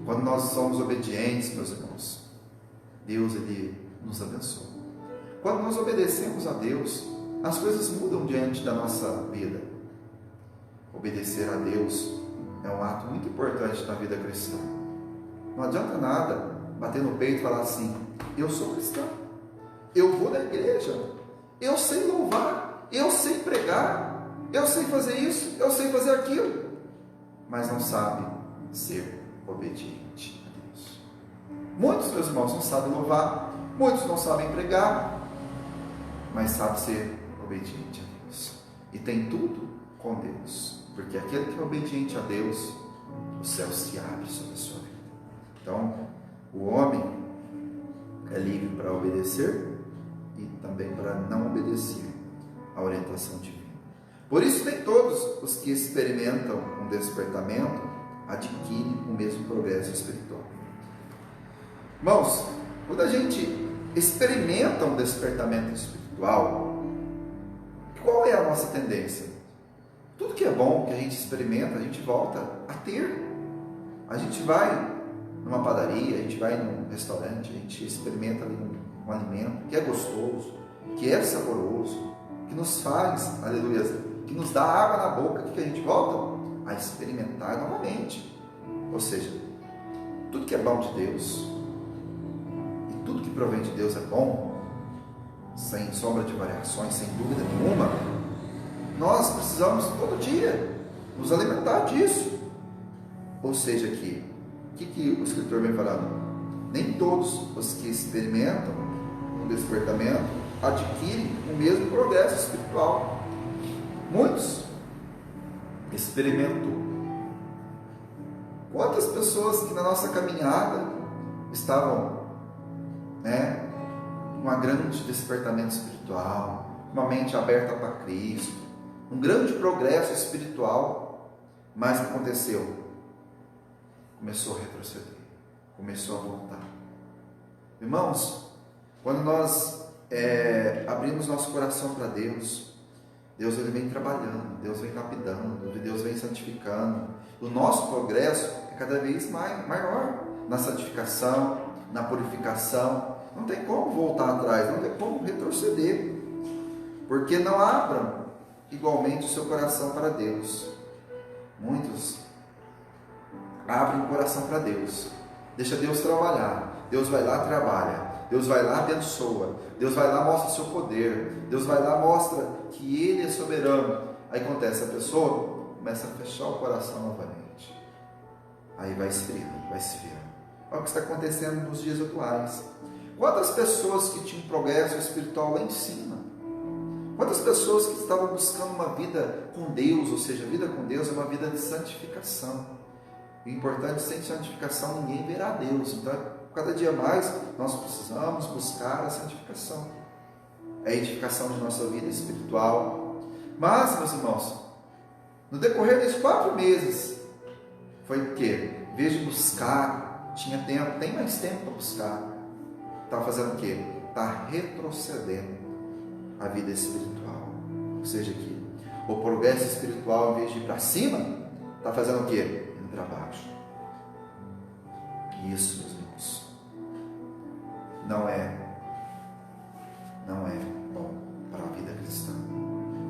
Speaker 1: Quando nós somos obedientes, meus irmãos, Deus Ele nos abençoa. Quando nós obedecemos a Deus, as coisas mudam diante da nossa vida. Obedecer a Deus é um ato muito importante na vida cristã. Não adianta nada bater no peito e falar assim: eu sou cristão, eu vou na igreja, eu sei louvar, eu sei pregar, eu sei fazer isso, eu sei fazer aquilo, mas não sabe ser obediente a Deus. Muitos, meus irmãos, não sabem louvar, muitos não sabem pregar, mas sabem ser obediente a Deus. E tem tudo com Deus, porque aquele que é obediente a Deus o céu se abre sobre a sua vida. Então, o homem é livre para obedecer e também para não obedecer à orientação divina. Por isso, nem todos os que experimentam um despertamento adquirem o mesmo progresso espiritual. Irmãos, quando a gente experimenta um despertamento espiritual, qual é a nossa tendência? Tudo que é bom, que a gente experimenta, a gente volta a ter. A gente vai numa padaria, a gente vai num restaurante, a gente experimenta ali um alimento que é gostoso, que é saboroso, que nos faz, aleluia, que nos dá água na boca, que a gente volta a experimentar novamente. Ou seja, tudo que é bom de Deus e tudo que provém de Deus é bom, sem sombra de variações, sem dúvida nenhuma. Nós precisamos todo dia nos alimentar disso. Ou seja, aqui, o que o escritor vem falando? Nem todos os que experimentam um despertamento adquirem o mesmo progresso espiritual. Muitos experimentou. Quantas pessoas que na nossa caminhada estavam, com um grande despertamento espiritual, uma mente aberta para Cristo, um grande progresso espiritual, mas o que aconteceu? Começou a retroceder, começou a voltar. Irmãos, quando nós abrimos nosso coração para Deus, Deus ele vem trabalhando, Deus vem lapidando, Deus vem santificando. O nosso progresso é cada vez maior na santificação, na purificação. Não tem como voltar atrás, não tem como retroceder, porque não abram igualmente o seu coração para Deus. Muitos abrem o coração para Deus, deixa Deus trabalhar, Deus vai lá, trabalha, Deus vai lá, abençoa, Deus vai lá, mostra o seu poder, Deus vai lá, mostra que Ele é soberano. Aí acontece, a pessoa começa a fechar o coração novamente, aí vai esfriando, vai se vendo. Olha o que está acontecendo nos dias atuais. Quantas pessoas que tinham progresso espiritual lá em cima, quantas pessoas que estavam buscando uma vida com Deus, ou seja, a vida com Deus é uma vida de santificação. O importante, sem santificação ninguém verá Deus. Então, cada dia mais nós precisamos buscar a santificação, a edificação de nossa vida espiritual. Mas, meus irmãos, no decorrer desses 4 meses, foi o quê? Em vez de buscar, tinha tempo, tem mais tempo para buscar. Está fazendo o quê? Está retrocedendo a vida espiritual. Ou seja, que o progresso espiritual, em vez de ir para cima, está fazendo o quê? Indo para baixo. Isso, meus irmãos, não é bom para a vida cristã.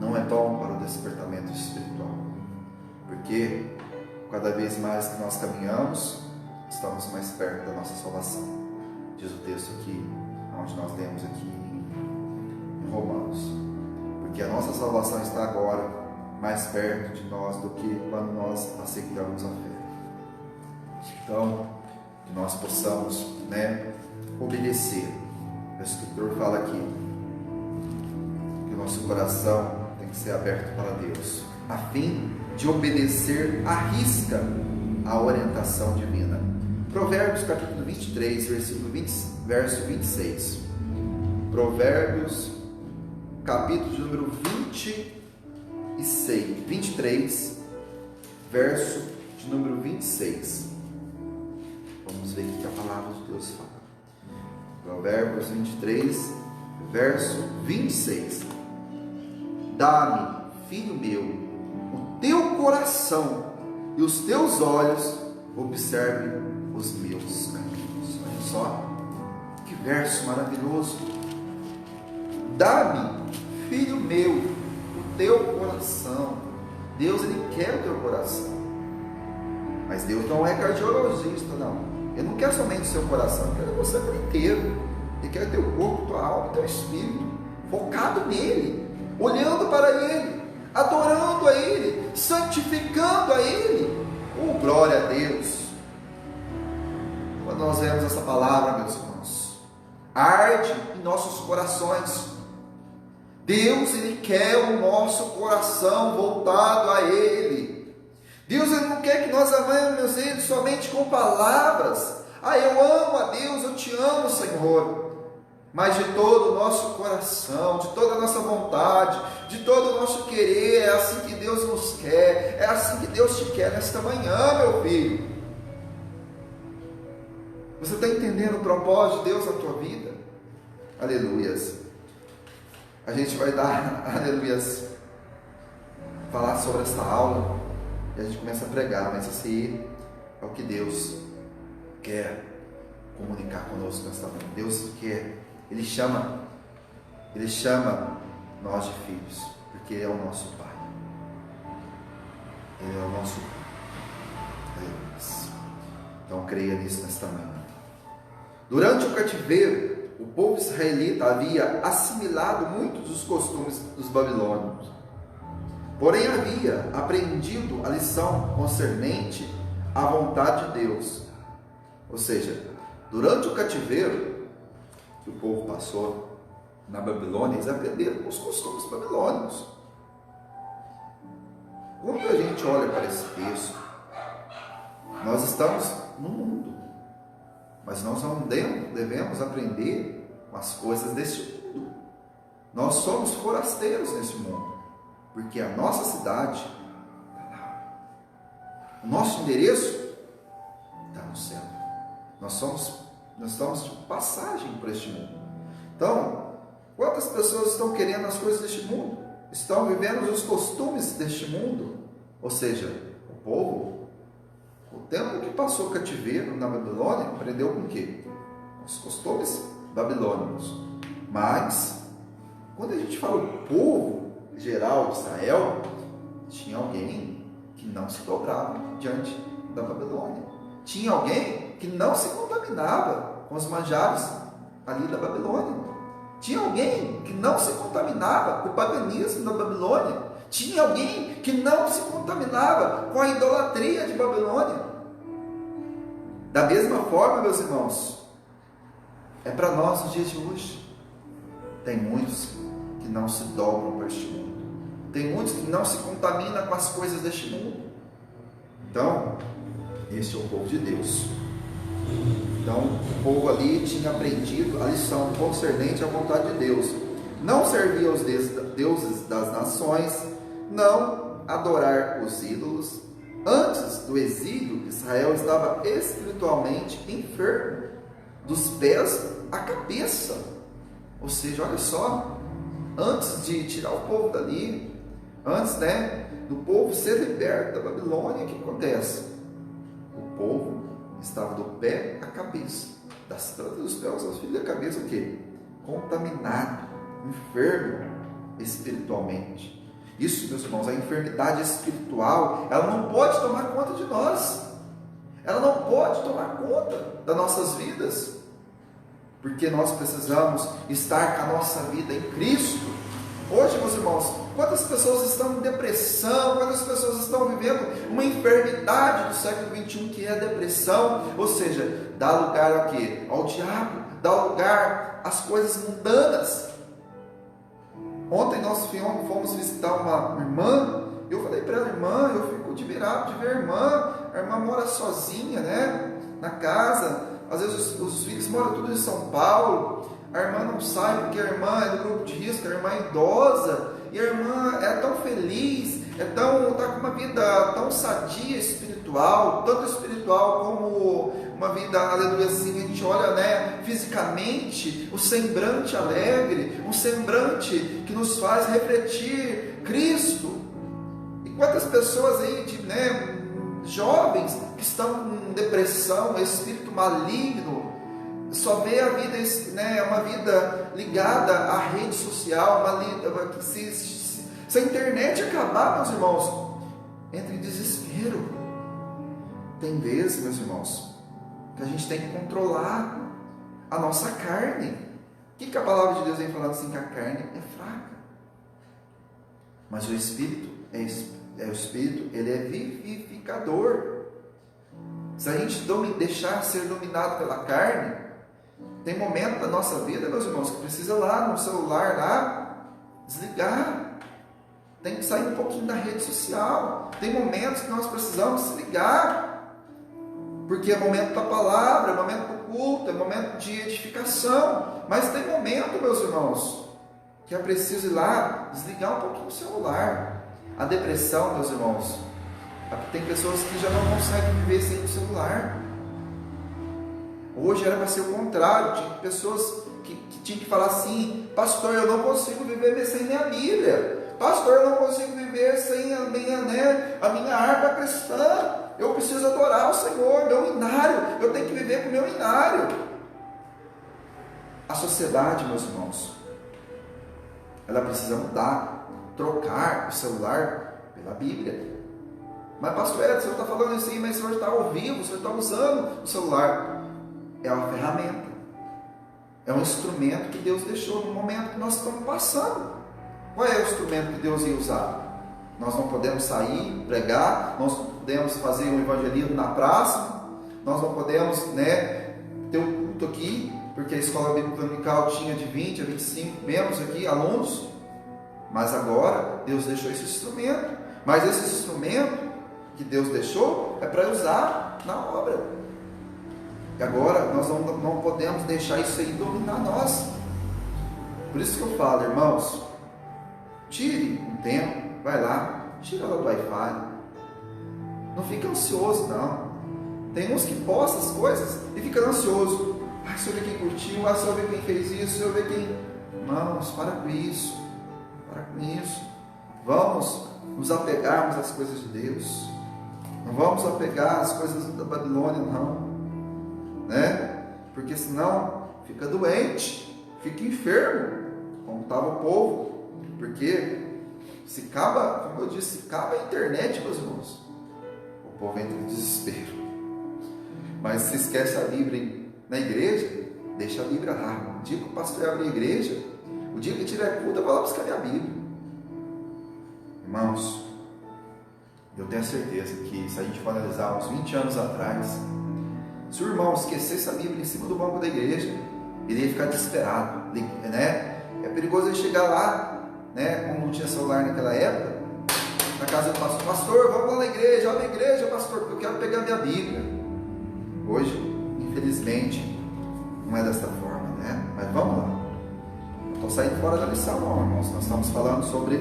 Speaker 1: Não é bom para o despertamento espiritual. Porque cada vez mais que nós caminhamos, estamos mais perto da nossa salvação. Diz o texto aqui, onde nós lemos aqui em Romanos. Porque a nossa salvação está agora mais perto de nós do que quando nós aceitamos a fé. Então, que nós possamos, obedecer. O escritor fala aqui que o nosso coração tem que ser aberto para Deus, a fim de obedecer à risca a orientação divina. Provérbios capítulo 23, verso 26. Provérbios capítulo de número 23, verso de número 26. Vamos ver o que a palavra de Deus fala. Provérbios 23, verso 26. Dá-me, filho meu, o teu coração e os teus olhos observem os meus caminhos. Olha só, que verso maravilhoso. Dá-me, filho meu, o teu coração. Deus, Ele quer o teu coração. Mas Deus não é cardiologista, não. Ele não quer somente o seu coração, Ele quer você por inteiro. Ele quer teu corpo, tua alma, teu espírito, focado nele, olhando para Ele, adorando a Ele, santificando a Ele. Oh, glória a Deus! Quando nós vemos essa palavra, meus irmãos, arde em nossos corações. Deus, Ele quer o nosso coração voltado a Ele. Deus ele não quer que nós amemos Ele somente com palavras. Eu amo a Deus, eu te amo, Senhor. Mas de todo o nosso coração, de toda a nossa vontade, de todo o nosso querer, é assim que Deus nos quer, é assim que Deus te quer nesta manhã, meu filho. Você está entendendo o propósito de Deus na tua vida? Aleluias. A gente vai dar, aleluias, falar sobre essa aula e a gente começa a pregar, mas esse é o que Deus quer comunicar conosco nesta manhã. Deus quer, Ele chama nós de filhos, porque Ele é o nosso Pai. Ele é o nosso Pai. Aleluias. Então creia nisso nesta manhã. Durante o cativeiro, o povo israelita havia assimilado muitos dos costumes dos babilônios. Porém, havia aprendido a lição concernente à vontade de Deus. Ou seja, durante o cativeiro que o povo passou na Babilônia, eles aprenderam os costumes babilônicos. Quando a gente olha para esse texto, nós estamos no mundo, mas nós não devemos aprender com as coisas deste mundo. Nós somos forasteiros nesse mundo, porque a nossa cidade está lá. O nosso endereço está no céu. Nós estamos de passagem por este mundo. Então, quantas pessoas estão querendo as coisas deste mundo? Estão vivendo os costumes deste mundo? Ou seja, o povo, o tempo que passou cativeiro na Babilônia, aprendeu com o quê? Os costumes babilônicos. Mas, quando a gente fala o povo geral de Israel, tinha alguém que não se dobrava diante da Babilônia. Tinha alguém que não se contaminava com os manjares ali da Babilônia. Tinha alguém que não se contaminava com o paganismo da Babilônia. Tinha alguém que não se contaminava com a idolatria de Babilônia. Da mesma forma, meus irmãos, é para nós nos dias de hoje. Tem muitos que não se dobram para este mundo. Tem muitos que não se contaminam com as coisas deste mundo. Então, este é o povo de Deus. Então, o povo ali tinha aprendido a lição concernente à vontade de Deus. Não servir aos deuses das nações, não adorar os ídolos. Antes do exílio, Israel estava espiritualmente enfermo, dos pés à cabeça. Ou seja, olha só, antes de tirar o povo dali, antes do povo ser liberto da Babilônia, o que acontece? O povo estava do pé à cabeça, das plantas dos pés aos filhos da cabeça, o quê? Contaminado, enfermo espiritualmente. Isso, meus irmãos, a enfermidade espiritual, ela não pode tomar conta de nós. Ela não pode tomar conta das nossas vidas. Porque nós precisamos estar com a nossa vida em Cristo. Hoje, meus irmãos, quantas pessoas estão em depressão, quantas pessoas estão vivendo uma enfermidade do século XXI, que é a depressão, ou seja, dá lugar a quê? Ao diabo, dá lugar às coisas mundanas. Ontem nós fomos visitar uma irmã, eu falei para ela, irmã, eu fico admirado de ver a irmã mora sozinha, na casa, às vezes os filhos moram tudo em São Paulo, a irmã não sai porque a irmã é do grupo de risco, a irmã é idosa, e a irmã é tão feliz, está com uma vida tão sadia espiritual, tanto espiritual como uma vida, aleluia, assim, a gente olha, fisicamente, o semblante alegre, um semblante que nos faz refletir Cristo. E quantas pessoas aí, jovens que estão com depressão, espírito maligno, só vê a vida, uma vida ligada à rede social, se a internet acabar, meus irmãos, entra em desespero. Tem vezes, meus irmãos, que a gente tem que controlar a nossa carne. O que a palavra de Deus vem falando assim? Que a carne é fraca, mas o Espírito o Espírito, ele é vivificador. Se a gente deixar ser dominado pela carne, tem momento da nossa vida, meus irmãos, que precisa lá no celular, desligar. tem que sair um pouquinho da rede social. Tem momentos que nós precisamos se ligar, porque é momento da palavra, é momento do culto, é momento de edificação. Mas tem momento, meus irmãos, que é preciso ir lá, desligar um pouquinho o celular. A depressão, meus irmãos, tem pessoas que já não conseguem viver sem o celular. Hoje era para ser o contrário. Tinha pessoas que tinham que falar assim: pastor, eu não consigo viver sem minha Bíblia. Pastor, eu não consigo viver sem a minha harpa cristã. Eu preciso adorar o Senhor, meu inário. Eu tenho que viver com o meu inário. A sociedade, meus irmãos, ela precisa mudar, trocar o celular pela Bíblia. Mas pastor Edson, o senhor está falando assim, mas o senhor está ao vivo, o senhor está usando o celular. É uma ferramenta, é um instrumento que Deus deixou no momento que nós estamos passando. Qual é o instrumento que Deus ia usar? Nós não podemos sair, pregar, nós não podemos fazer um evangelismo na praça, nós não podemos ter um culto aqui, porque a escola bíblica dominical tinha de 20 a 25 membros aqui, alunos. Mas agora Deus deixou esse instrumento. Mas esse instrumento que Deus deixou é para usar na obra. E agora nós não podemos deixar isso aí dominar nós. Por isso que eu falo, irmãos, tire um tempo, vai lá, tira ela do Wi-Fi. Não fica ansioso, não. Tem uns que postam as coisas e fica ansioso. Se eu ver quem curtiu, se eu ver quem fez isso, se eu ver quem... Irmãos, para com isso. Para com isso. Vamos nos apegarmos às coisas de Deus. Não vamos apegar às coisas da Babilônia, não. Porque senão fica doente, fica enfermo, como estava o povo. Porque se acaba, como eu disse, se acaba a internet, meus irmãos, o povo entra em desespero. Mas se esquece a Bíblia na igreja, deixa a Bíblia lá. O dia que o pastor abre a igreja, o dia que tiver culto, eu vou lá buscar minha Bíblia. Irmãos, eu tenho a certeza que se a gente for analisar uns 20 anos atrás, se o irmão esquecesse a Bíblia em cima do banco da igreja, ele ia ficar desesperado, É perigoso ele chegar lá, como não tinha celular naquela época, na casa do pastor: pastor, vamos lá na igreja, abre a igreja, pastor, porque eu quero pegar minha Bíblia. Hoje, infelizmente, não é desta forma, Mas vamos lá. Não estou saindo fora da lição, não, irmãos. Nós estamos falando sobre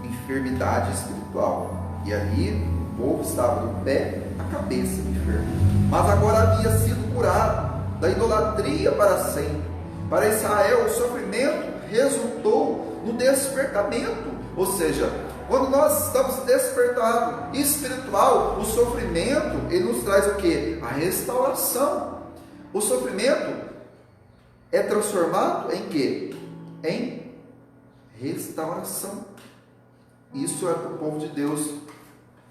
Speaker 1: enfermidade espiritual. E ali o povo estava do pé à cabeça enfermo. Mas agora havia sido curado da idolatria para sempre. Para Israel, o sofrimento resultou no despertamento. Ou seja, quando nós estamos despertados espiritual, o sofrimento, ele nos traz o quê? A restauração. O sofrimento é transformado em quê? Em restauração. Isso é para o povo de Deus.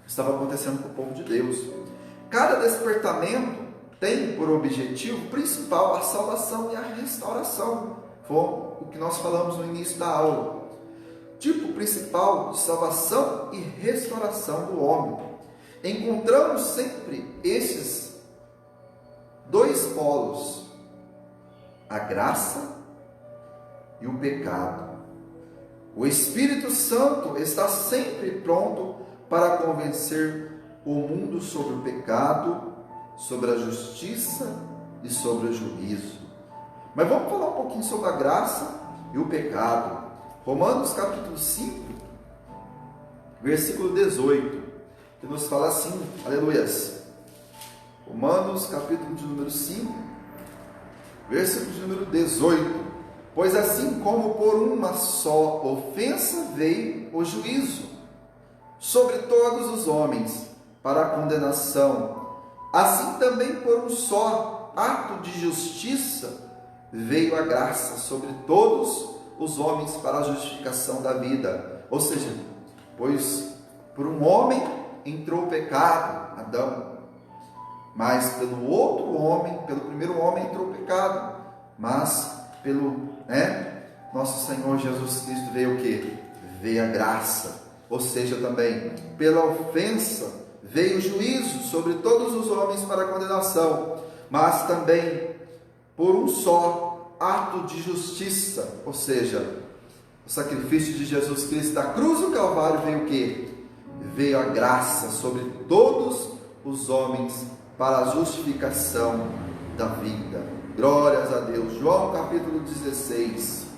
Speaker 1: Estava acontecendo com o povo de Deus. Cada despertamento tem por objetivo principal a salvação e a restauração. Foi o que nós falamos no início da aula. Tipo principal de salvação e restauração do homem. Encontramos sempre esses dois polos: a graça e o pecado. O Espírito Santo está sempre pronto para convencer o mundo sobre o pecado, sobre a justiça e sobre o juízo. Mas vamos falar um pouquinho sobre a graça e o pecado. Romanos capítulo 5, versículo 18, que nos fala assim, aleluias. Romanos capítulo de número 5, versículo de número 18. Pois assim como por uma só ofensa veio o juízo sobre todos os homens para a condenação, assim também por um só ato de justiça veio a graça sobre todos os homens para a justificação da vida. Ou seja, pois por um homem entrou o pecado, Adão, mas pelo outro homem, pelo primeiro homem entrou o pecado, mas pelo nosso Senhor Jesus Cristo veio o que? Veio a graça. Ou seja, também pela ofensa veio o juízo sobre todos os homens para a condenação, mas também por um só ato de justiça, ou seja, o sacrifício de Jesus Cristo da cruz do Calvário, veio o quê? Veio a graça sobre todos os homens para a justificação da vida. Glórias a Deus. João capítulo 16,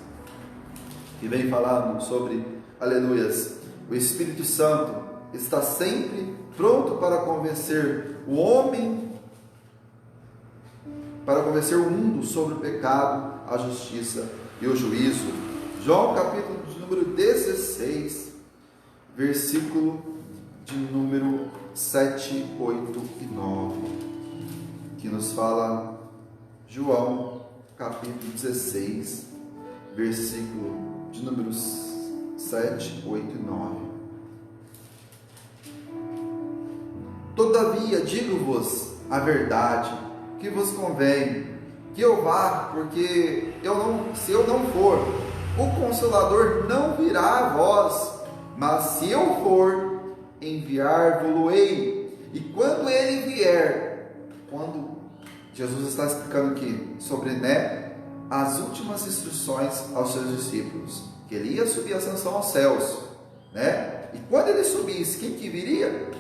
Speaker 1: que vem falando sobre, aleluias, o Espírito Santo está sempre pronto para convencer o homem, para convencer o mundo sobre o pecado, a justiça e o juízo. João capítulo de número 16, versículo de número 7, 8 e 9, que nos fala, João capítulo 16, versículo de números 7, 8 e 9. Todavia digo-vos a verdade, que vos convém que eu vá, porque se eu não for, o Consolador não virá a vós, mas se eu for, enviar-vos-ei. E quando ele vier, quando Jesus está explicando aqui sobre, as últimas instruções aos seus discípulos, que ele ia subir a ascensão aos céus, e quando ele subisse, quem que viria?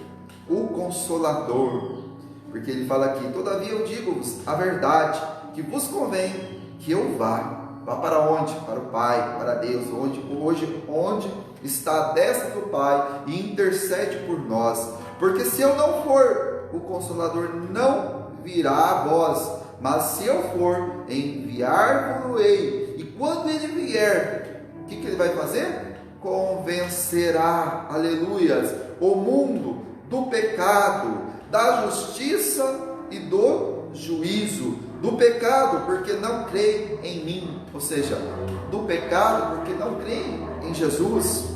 Speaker 1: O Consolador, porque ele fala aqui, todavia eu digo-vos a verdade, que vos convém que eu vá para onde? Para o Pai, para Deus, onde está a destra do Pai e intercede por nós, porque se eu não for, o Consolador não virá a vós, mas se eu for, enviar-vos-ei. E quando ele vier, o que ele vai fazer? Convencerá, aleluias, o mundo do pecado, da justiça e do juízo. Do pecado, porque não creem em mim, ou seja, do pecado, porque não creem em Jesus.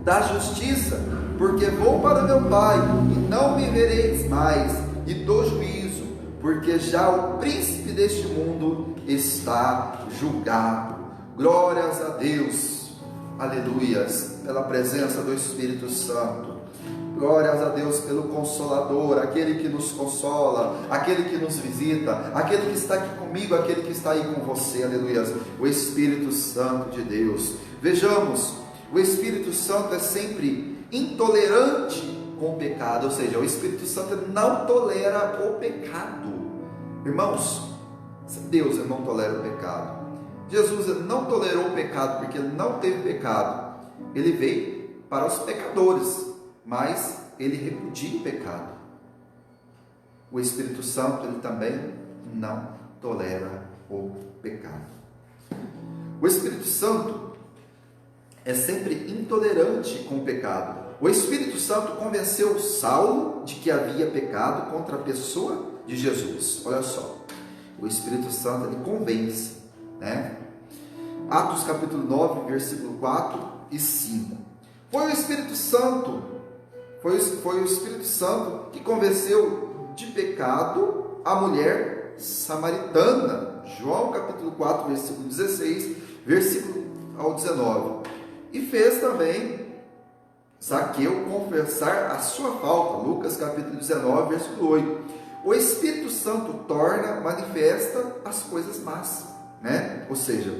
Speaker 1: Da justiça, porque vou para meu Pai e não me vereis mais. E do juízo, porque já o príncipe deste mundo está julgado. Glórias a Deus, aleluias, pela presença do Espírito Santo. Glórias a Deus pelo Consolador, aquele que nos consola, aquele que nos visita, aquele que está aqui comigo, aquele que está aí com você, aleluia, o Espírito Santo de Deus. Vejamos, o Espírito Santo é sempre intolerante com o pecado, ou seja, o Espírito Santo não tolera o pecado. Irmãos, Deus não tolera o pecado. Jesus não tolerou o pecado porque ele não teve pecado. Ele veio para os pecadores, mas ele repudia o pecado. O Espírito Santo, ele também não tolera o pecado. O Espírito Santo é sempre intolerante com o pecado. O Espírito Santo convenceu Saulo de que havia pecado contra a pessoa de Jesus. Olha só, o Espírito Santo, ele convence, Atos capítulo 9, versículo 4 e 5. Foi o Espírito Santo que convenceu de pecado a mulher samaritana. João capítulo 4, versículo 16, versículo ao 19. E fez também Zaqueu confessar a sua falta. Lucas capítulo 19, versículo 8. O Espírito Santo manifesta as coisas más, Ou seja,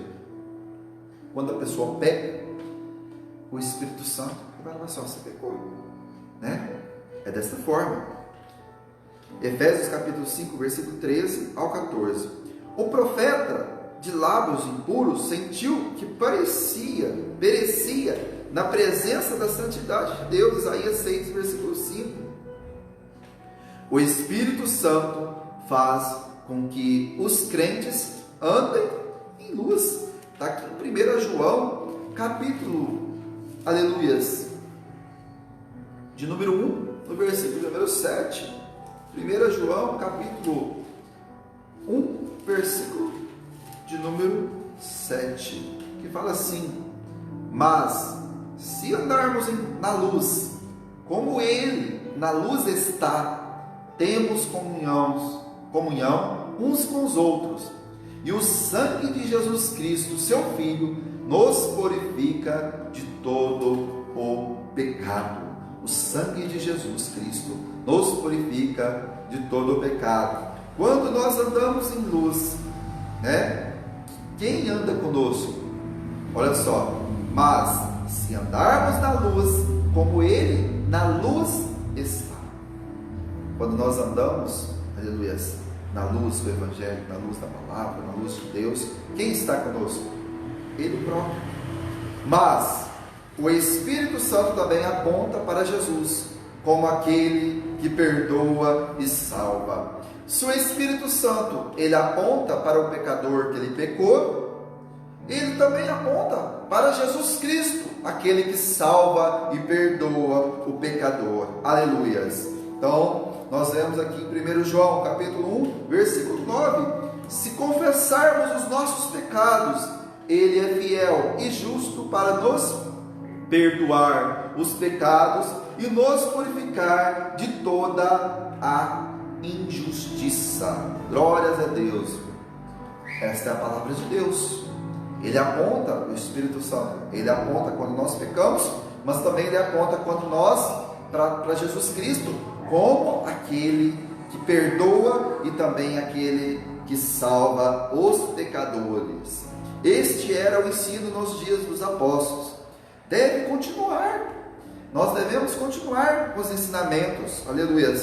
Speaker 1: quando a pessoa peca, o Espírito Santo vai falar assim, você pecou, É desta forma. Efésios capítulo 5, versículo 13 ao 14. O profeta de lábios impuros sentiu que perecia na presença da santidade de Deus. Isaías 6, versículo 5. O Espírito Santo faz com que os crentes andem em luz. Está aqui em 1 João capítulo, aleluias, de número 1, no versículo número 7. 1 João capítulo 1, versículo de número 7, que fala assim: mas se andarmos na luz, como ele na luz está, temos comunhão uns com os outros, e o sangue de Jesus Cristo, seu Filho, nos purifica de todo o pecado. O sangue de Jesus Cristo nos purifica de todo o pecado. Quando nós andamos em luz, quem anda conosco? Olha só, mas se andarmos na luz, como Ele na luz está. Quando nós andamos, aleluia, na luz do Evangelho, na luz da palavra, na luz de Deus, quem está conosco? Ele próprio. Mas o Espírito Santo também aponta para Jesus, como aquele que perdoa e salva. Se o Espírito Santo, ele aponta para o pecador que ele pecou, ele também aponta para Jesus Cristo, aquele que salva e perdoa o pecador. Aleluias. Então, nós vemos aqui em 1 João, capítulo 1, versículo 9, se confessarmos os nossos pecados, Ele é fiel e justo para nos perdoar os pecados e nos purificar de toda a injustiça. Glórias a Deus. Esta é a palavra de Deus. Ele aponta, o Espírito Santo, ele aponta quando nós pecamos, mas também ele aponta quando nós, para Jesus Cristo, como aquele que perdoa e também aquele que salva os pecadores. Este era o ensino nos dias dos apóstolos. Deve continuar. Nós devemos continuar com os ensinamentos, aleluia,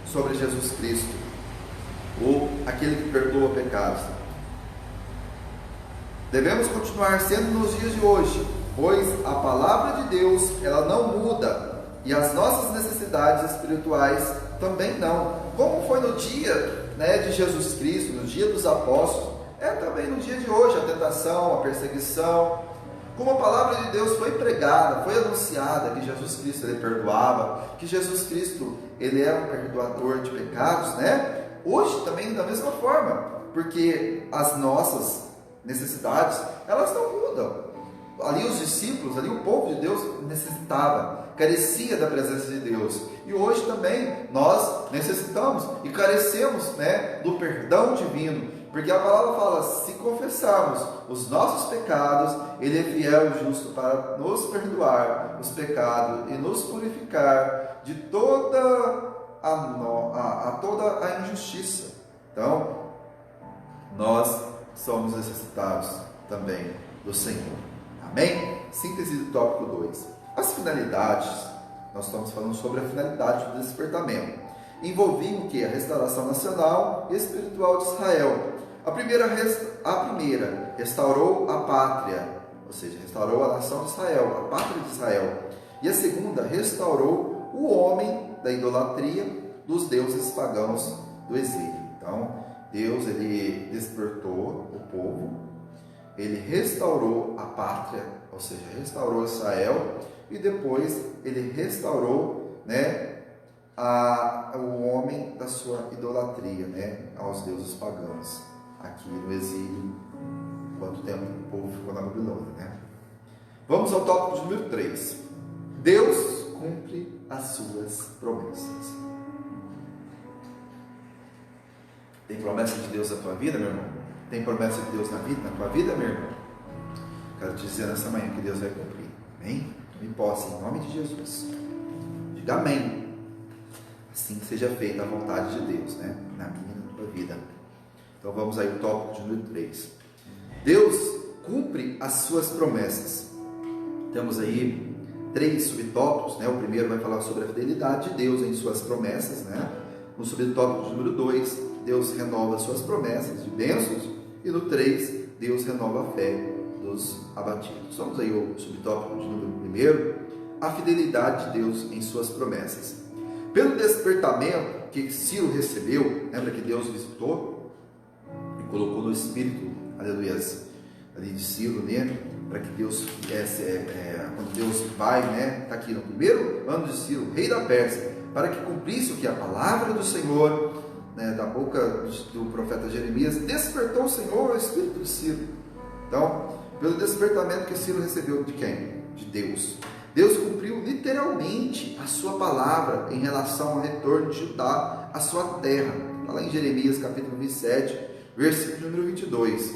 Speaker 1: sobre Jesus Cristo, ou aquele que perdoa pecados. Devemos continuar sendo nos dias de hoje, pois a palavra de Deus, ela não muda, e as nossas necessidades espirituais também não. Como foi no dia, de Jesus Cristo, no dia dos apóstolos, é também no dia de hoje, a tentação, a perseguição. Como a palavra de Deus foi pregada, foi anunciada, que Jesus Cristo ele perdoava, que Jesus Cristo ele é um perdoador de pecados, Hoje também da mesma forma, porque as nossas necessidades, elas não mudam. Ali os discípulos, ali o povo de Deus necessitava, carecia da presença de Deus. E hoje também nós necessitamos e carecemos, do perdão divino. Porque a palavra fala, se confessarmos os nossos pecados, Ele é fiel e justo para nos perdoar os pecados e nos purificar de toda a injustiça. Então, nós somos necessitados também do Senhor. Amém? Síntese do tópico 2. As finalidades, nós estamos falando sobre a finalidade do despertamento. Envolvia o que? A restauração nacional e espiritual de Israel. A primeira restaurou a pátria, ou seja, restaurou a nação de Israel, a pátria de Israel. E a segunda, restaurou o homem da idolatria dos deuses pagãos do exílio. Então, Deus ele despertou o povo, ele restaurou a pátria, ou seja, restaurou Israel, e depois ele restaurou, o homem da sua idolatria, aos deuses pagãos, aqui no exílio, quanto tempo o povo ficou na Babilônia, Vamos ao tópico número 3. Deus cumpre as suas promessas. Tem promessa de Deus na tua vida, meu irmão? Tem promessa de Deus na tua vida, meu irmão? Quero te dizer nessa manhã que Deus vai cumprir. Amém? Tome posse em nome de Jesus. Diga amém. Assim que seja feita a vontade de Deus, na minha e na tua vida. Então vamos aí ao tópico de número 3. Deus cumpre as suas promessas. Temos aí 3 subtópicos, O primeiro vai falar sobre a fidelidade de Deus em suas promessas, No subtópico de número 2, Deus renova as suas promessas de bênçãos. E no 3, Deus renova a fé dos abatidos. Vamos aí ao subtópico de número 1, a fidelidade de Deus em suas promessas. Pelo despertamento que Ciro recebeu, lembra que Deus visitou e colocou no espírito, aleluia, ali de Ciro nele, para que Deus viesse, quando Deus vai, está aqui no primeiro ano de Ciro, rei da Pérsia, para que cumprisse o que a palavra do Senhor, da boca do profeta Jeremias, despertou o Senhor o espírito de Ciro. Então, pelo despertamento que Ciro recebeu de quem? De Deus. Deus cumpriu literalmente a sua palavra em relação ao retorno de Judá à sua terra. Está lá em Jeremias capítulo 27, versículo número 22.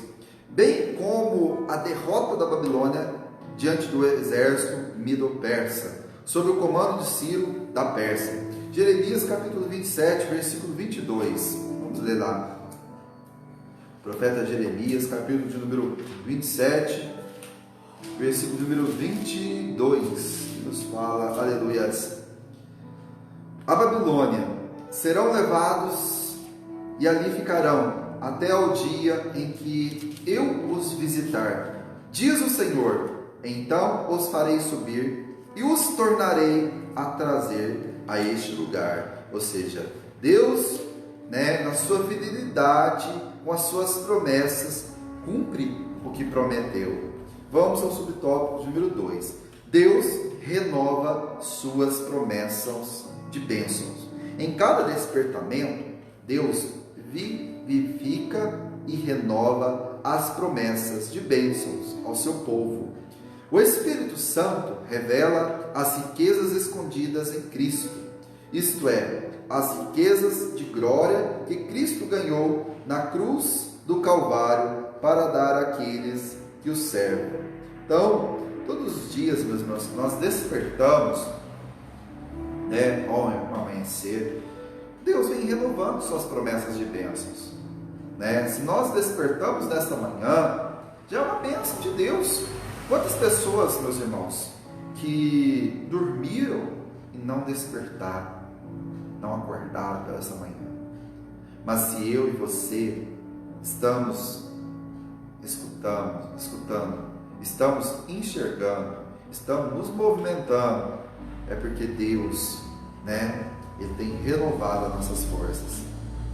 Speaker 1: Bem como a derrota da Babilônia diante do exército medo-persa, sob o comando de Ciro da Pérsia. Jeremias capítulo 27, versículo 22. Vamos ler lá. O profeta Jeremias, capítulo de número 27, versículo número 22, que nos fala, aleluias: a Babilônia serão levados e ali ficarão até ao dia em que eu os visitar, diz o Senhor. Então os farei subir e os tornarei a trazer a este lugar. Ou seja, Deus, na sua fidelidade com as suas promessas, cumpre o que prometeu. Vamos ao subtópico número 2. Deus renova suas promessas de bênçãos. Em cada despertamento, Deus vivifica e renova as promessas de bênçãos ao seu povo. O Espírito Santo revela as riquezas escondidas em Cristo, isto é, as riquezas de glória que Cristo ganhou na cruz do Calvário para dar àqueles que o servem. Então, todos os dias, meus irmãos, nós despertamos, ao amanhecer, Deus vem renovando suas promessas de bênçãos. Se nós despertamos nesta manhã, já é uma bênção de Deus. Quantas pessoas, meus irmãos, que dormiram e não despertaram, não acordaram para essa manhã? Mas se eu e você estamos escutando, estamos enxergando, estamos nos movimentando, é porque Deus, Ele tem renovado as nossas forças.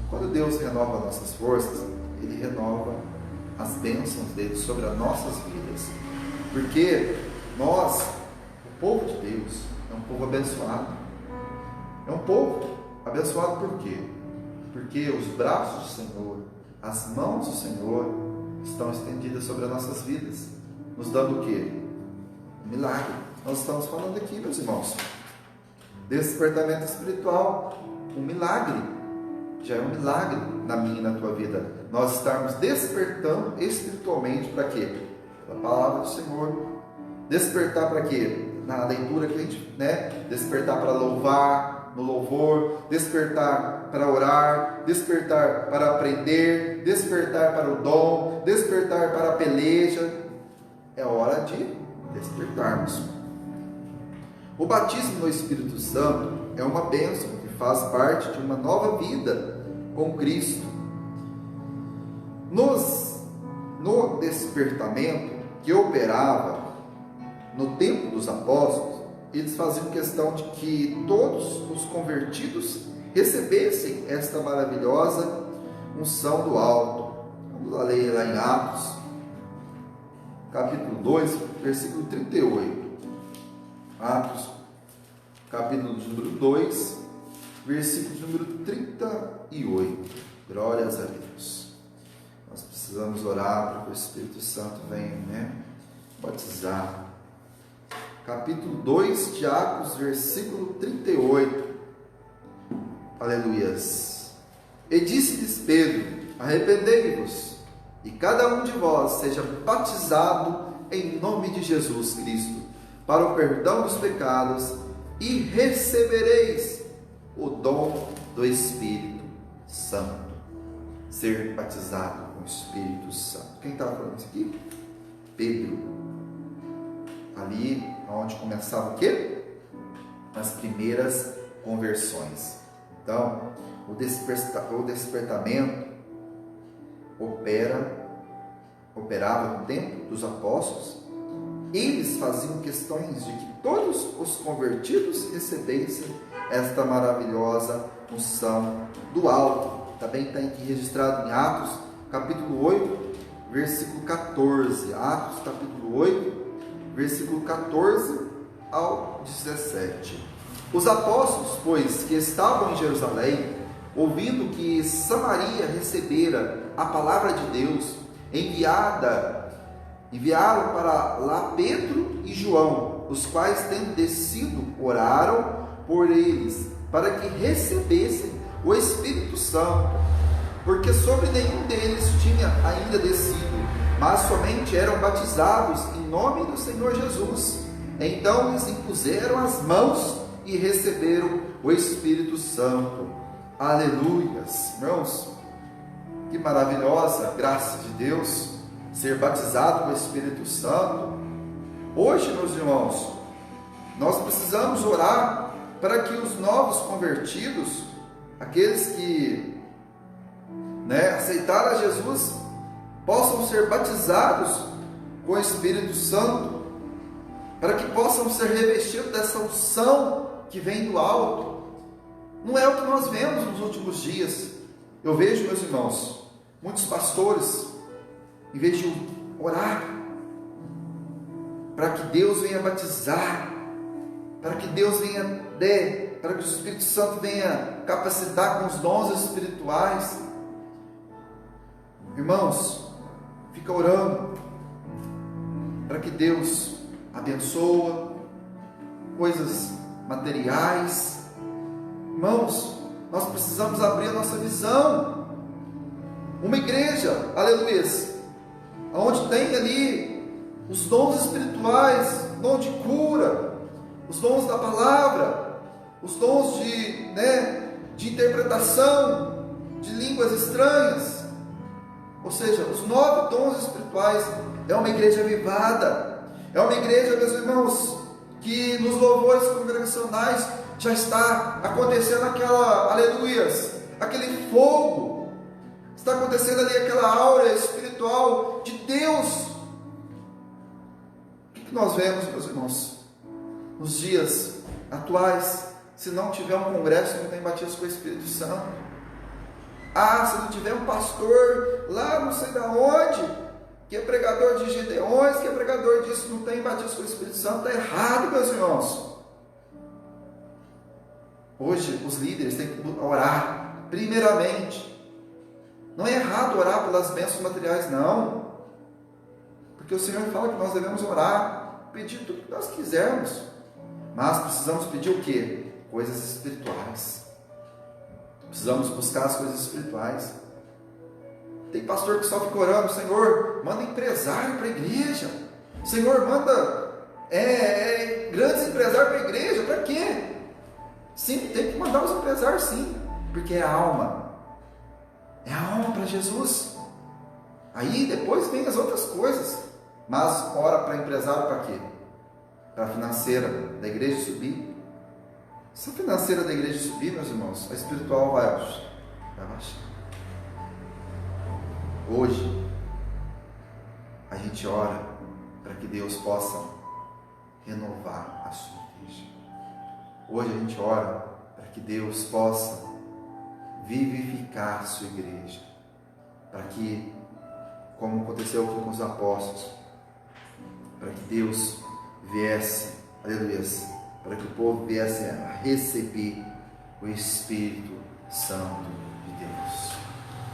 Speaker 1: Quando Deus renova as nossas forças, Ele renova as bênçãos dele sobre as nossas vidas. Porque nós, o povo de Deus, é um povo abençoado. É um povo abençoado por quê? Porque os braços do Senhor, as mãos do Senhor estão estendidas sobre as nossas vidas, nos dando o quê? Um milagre. Nós estamos falando aqui, meus irmãos, despertamento espiritual, um milagre. Já é um milagre na minha e na tua vida. Nós estarmos despertando espiritualmente para quê? Pela palavra do Senhor. Despertar para quê? Na leitura que a gente, despertar para louvar, no louvor, despertar para orar, despertar para aprender, despertar para o dom, despertar para a peleja. É hora de despertarmos. O batismo no Espírito Santo é uma bênção que faz parte de uma nova vida com Cristo. No despertamento que operava no tempo dos apóstolos, eles faziam questão de que todos os convertidos recebessem esta maravilhosa unção do alto. Vamos ler lá em Atos, capítulo 2, versículo 38. Atos, capítulo número 2, versículo número 38. Glórias a Deus. Nós precisamos orar para que o Espírito Santo venha, batizar. Capítulo 2 de Atos, versículo 38. Aleluias. E disse-lhes Pedro: arrependei-vos, e cada um de vós seja batizado em nome de Jesus Cristo, para o perdão dos pecados, e recebereis o dom do Espírito Santo. Ser batizado com o Espírito Santo. Quem estava falando isso aqui? Pedro. Ali onde começava o quê? As primeiras conversões. Então, o despertamento operava no tempo dos apóstolos. Eles faziam questões de que todos os convertidos recebessem esta maravilhosa unção do alto. Também está aqui registrado em Atos, capítulo 8, versículo 14. Atos, capítulo 8, versículo 14 ao 17. Os apóstolos, pois, que estavam em Jerusalém, ouvindo que Samaria recebera a palavra de Deus, enviaram para lá Pedro e João, os quais, tendo descido, oraram por eles, para que recebessem o Espírito Santo, porque sobre nenhum deles tinha ainda descido, mas somente eram batizados em nome do Senhor Jesus. Então lhes impuseram as mãos e receberam o Espírito Santo. Aleluias, irmãos, que maravilhosa graça de Deus, ser batizado com o Espírito Santo. Hoje, meus irmãos, nós precisamos orar para que os novos convertidos, aqueles que aceitaram a Jesus, possam ser batizados com o Espírito Santo, para que possam ser revestidos dessa unção que vem do alto. Não é o que nós vemos nos últimos dias. Eu vejo, meus irmãos, muitos pastores, em vez de orar para que Deus venha batizar, para que Deus venha para que o Espírito Santo venha capacitar com os dons espirituais, irmãos, fica orando para que Deus abençoa coisas materiais. Irmãos, nós precisamos abrir a nossa visão. Uma igreja, aleluia, onde tem ali os dons espirituais, dom de cura, os dons da palavra, os dons de interpretação de línguas estranhas, ou seja, os 9 dons espirituais. É uma igreja avivada, é uma igreja, meus irmãos, que nos louvores congregacionais já está acontecendo aquele fogo, está acontecendo ali aquela aura espiritual de Deus. O que nós vemos, meus irmãos, nos dias atuais? Se não tiver um congresso, não tem batismo com o Espírito Santo. Se não tiver um pastor lá não sei da onde, que é pregador de Gideões, que é pregador disso, não tem batismo com o Espírito Santo, está errado, meus irmãos. Hoje os líderes têm que orar primeiramente. Não é errado orar pelas bênçãos materiais, não, porque o Senhor fala que nós devemos orar, pedir tudo que nós quisermos, mas precisamos pedir o quê? Coisas espirituais. Precisamos buscar as coisas espirituais. Tem pastor que só fica orando: Senhor, manda empresário para a igreja, Senhor, manda grandes empresários para a igreja. Para quê? Sim, tem que mandar os empresários, sim, porque é a alma para Jesus. Aí depois vem as outras coisas, mas ora para empresário para quê? Para a financeira da igreja subir. Se a financeira da igreja subir, meus irmãos, a espiritual vai baixar. Hoje a gente ora para que Deus possa renovar a sua igreja. Hoje a gente ora para que Deus possa vivificar a sua igreja, para que, como aconteceu aqui com os apóstolos, para que Deus viesse, aleluia, para que o povo viesse a receber o Espírito Santo de Deus.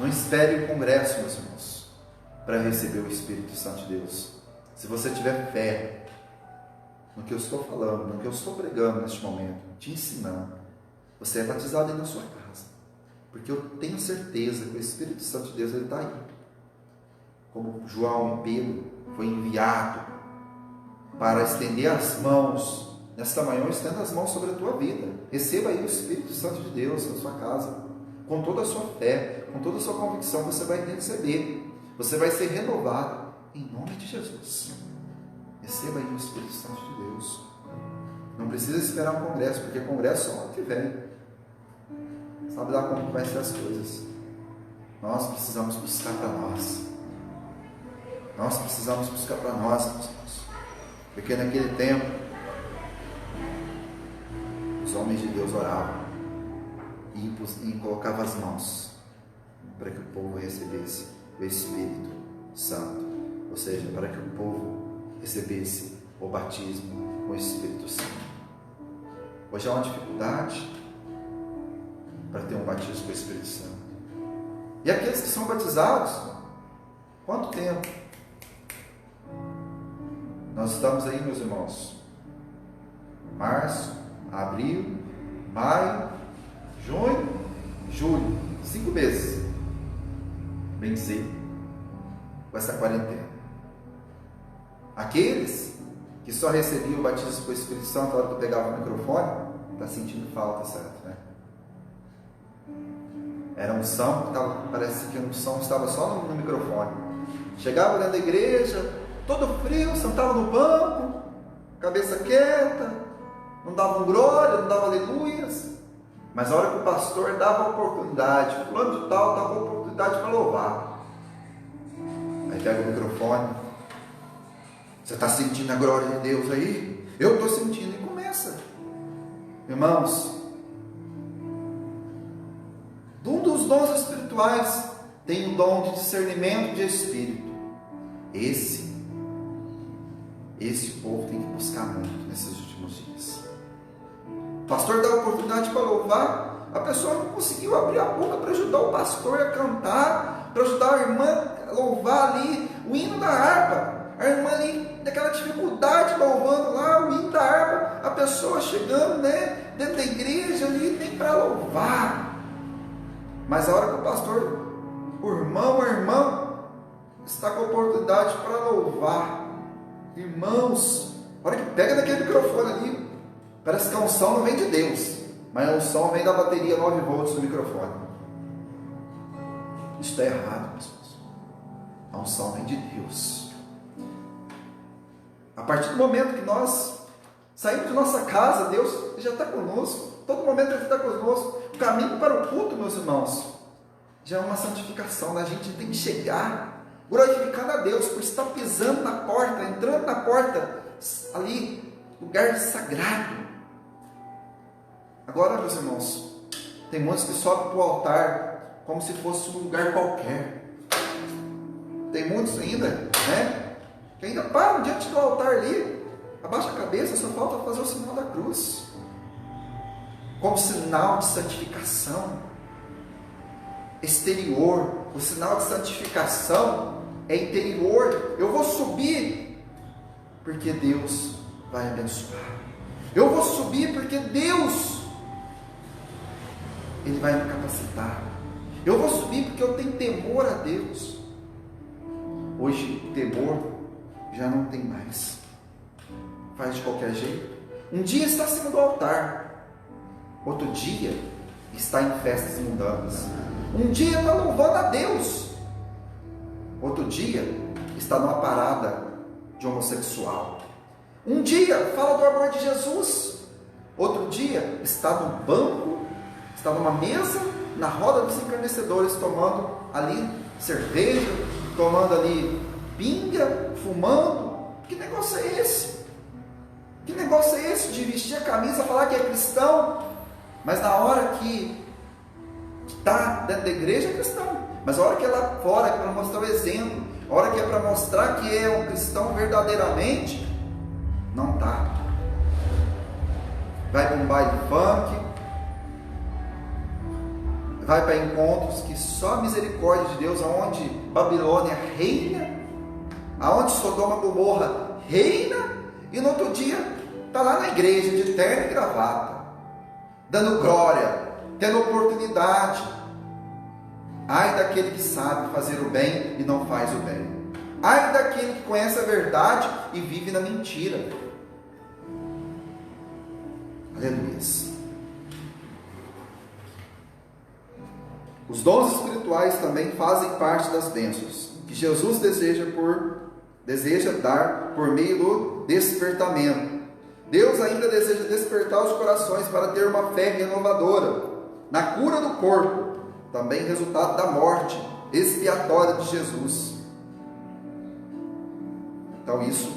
Speaker 1: Não espere o congresso, meus irmãos, para receber o Espírito Santo de Deus. Se você tiver fé no que eu estou falando, no que eu estou pregando neste momento, te ensinando, você é batizado aí na sua casa, porque eu tenho certeza que o Espírito Santo de Deus está aí. Como João e Pedro foi enviado para estender as mãos. Nesta manhã eu estendo as mãos sobre a tua vida. Receba aí o Espírito Santo de Deus na sua casa, com toda a sua fé, com toda a sua convicção. Você vai receber, você vai ser renovado em nome de Jesus. Receba aí o Espírito Santo de Deus. Não precisa esperar um congresso, porque congresso só ano que vem. Sabe lá como vai ser as coisas. Nós precisamos buscar para nós. Nós precisamos buscar para nós, meus irmãos. Porque naquele tempo os homens de Deus oravam e colocavam as mãos para que o povo recebesse o Espírito Santo, ou seja, para que o povo recebesse o batismo com o Espírito Santo. Hoje há uma dificuldade para ter um batismo com o Espírito Santo. E aqueles que são batizados, quanto tempo? Nós estamos aí, meus irmãos, março, abril, maio, junho, julho, 5 meses, bem dizer, com essa quarentena. Aqueles que só recebiam o batismo com o Espírito Santo na hora que eu pegava o microfone, está sentindo falta, certo, né? Era unção, parece que a unção estava só no microfone. Chegava dentro da igreja, todo frio, sentava no banco, cabeça quieta, não dava um glória, não dava aleluias. Mas a hora que o pastor dava a oportunidade, o fulano de tal dava a oportunidade para louvar. Aí pega o microfone. Você está sentindo a glória de Deus aí? Eu estou sentindo. E começa. Irmãos, um dos dons espirituais tem o dom de discernimento de espírito. Esse o povo tem que buscar muito nesses últimos dias. O pastor dá a oportunidade para louvar, a pessoa não conseguiu abrir a boca para ajudar o pastor a cantar, para ajudar a irmã a louvar ali o hino da harpa. A irmã ali, daquela dificuldade, louvando lá o hino da harpa, a pessoa chegando, dentro da igreja ali, nem para louvar. Mas a hora que o pastor, o irmão, a irmã, está com a oportunidade para louvar, irmãos, a hora que pega daquele microfone ali, parece que a unção não vem de Deus, mas a unção vem da bateria 9 volts do microfone. Isso está errado, meus irmãos. A unção vem de Deus. A partir do momento que nós saímos de nossa casa, Deus já está conosco. Todo momento Ele está conosco. O caminho para o culto, meus irmãos, já é uma santificação. A gente tem que chegar glorificando a Deus por estar pisando na porta, entrando na porta, ali, lugar sagrado. Agora, meus irmãos, tem muitos que sobem para o altar como se fosse um lugar qualquer. Tem muitos ainda, que ainda param diante do altar ali, abaixa a cabeça, só falta fazer o sinal da cruz, como sinal de santificação exterior. O sinal de santificação é interior. Eu vou subir porque Deus vai abençoar. Eu vou subir porque Deus, Ele vai me capacitar. Eu vou subir porque eu tenho temor a Deus. Hoje o temor já não tem mais. Faz de qualquer jeito. Um dia está acima do altar, outro dia está em festas mundanas. Um dia está louvando a Deus, outro dia está numa parada de homossexual. Um dia fala do amor de Jesus, outro dia está no banco, está numa mesa, na roda dos encarnecedores, tomando ali cerveja, tomando ali pinga, fumando. Que negócio é esse? Que negócio é esse de vestir a camisa, falar que é cristão, mas na hora que está dentro da igreja é cristão, mas a hora que é lá fora, que é para mostrar o exemplo, a hora que é para mostrar que é um cristão verdadeiramente, não está. Vai para um baile funk, vai para encontros que só a misericórdia de Deus, aonde Babilônia reina, aonde Sodoma e Gomorra reina, e no outro dia está lá na igreja de terno e gravata, dando glória, tendo oportunidade. Ai daquele que sabe fazer o bem e não faz o bem. Ai daquele que conhece a verdade e vive na mentira. Aleluia. Os dons espirituais também fazem parte das bênçãos que Jesus deseja dar por meio do despertamento. Deus ainda deseja despertar os corações para ter uma fé renovadora na cura do corpo, também resultado da morte expiatória de Jesus. Então isso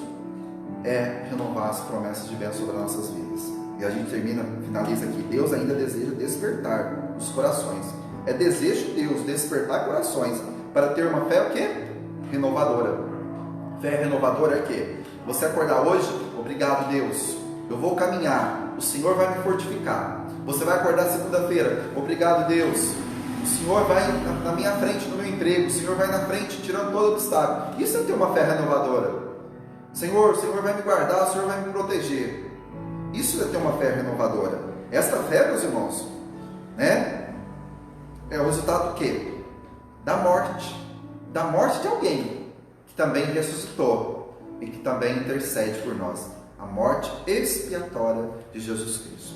Speaker 1: é renovar as promessas de bênção sobre as nossas vidas. E a gente finaliza aqui. Deus ainda deseja despertar os corações. É desejo de Deus despertar corações para ter uma fé o quê? Renovadora. Fé renovadora é o quê? Você acordar hoje, obrigado Deus, eu vou caminhar, o Senhor vai me fortificar. Você vai acordar segunda-feira, obrigado Deus, o Senhor vai na minha frente no meu emprego, o Senhor vai na frente tirando todo obstáculo. Isso é ter uma fé renovadora. Senhor, o Senhor vai me guardar, o Senhor vai me proteger. Isso é ter uma fé renovadora. Esta fé, meus irmãos, é o resultado do quê? Da morte de alguém que também ressuscitou e que também intercede por nós. A morte expiatória de Jesus Cristo.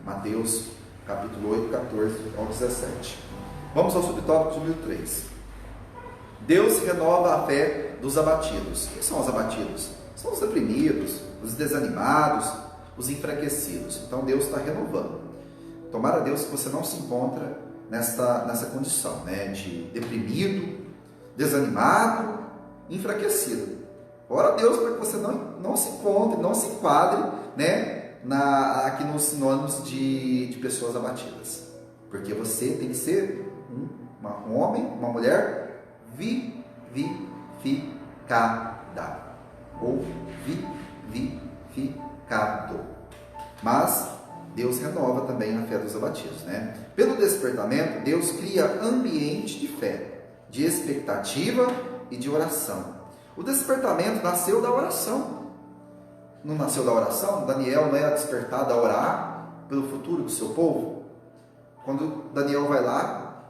Speaker 1: Mateus capítulo 8, 14 ao 17. Vamos ao subtópico número 3. Deus renova a fé dos abatidos. Quem são os abatidos? São os deprimidos, os desanimados, os enfraquecidos. Então Deus está renovando. Tomara Deus que você não se encontra nessa condição, né, de deprimido, desanimado, enfraquecido. Ora a Deus para que você não se encontre, não se enquadre, né, aqui nos sinônimos de pessoas abatidas. Porque você tem que ser um homem, uma mulher vivificada ou vivificado. Mas Deus renova também a fé dos abatidos, né? Pelo despertamento, Deus cria ambiente de fé, de expectativa e de oração. O despertamento nasceu da oração. Não nasceu da oração? Daniel não é despertado a orar pelo futuro do seu povo? Quando Daniel vai lá,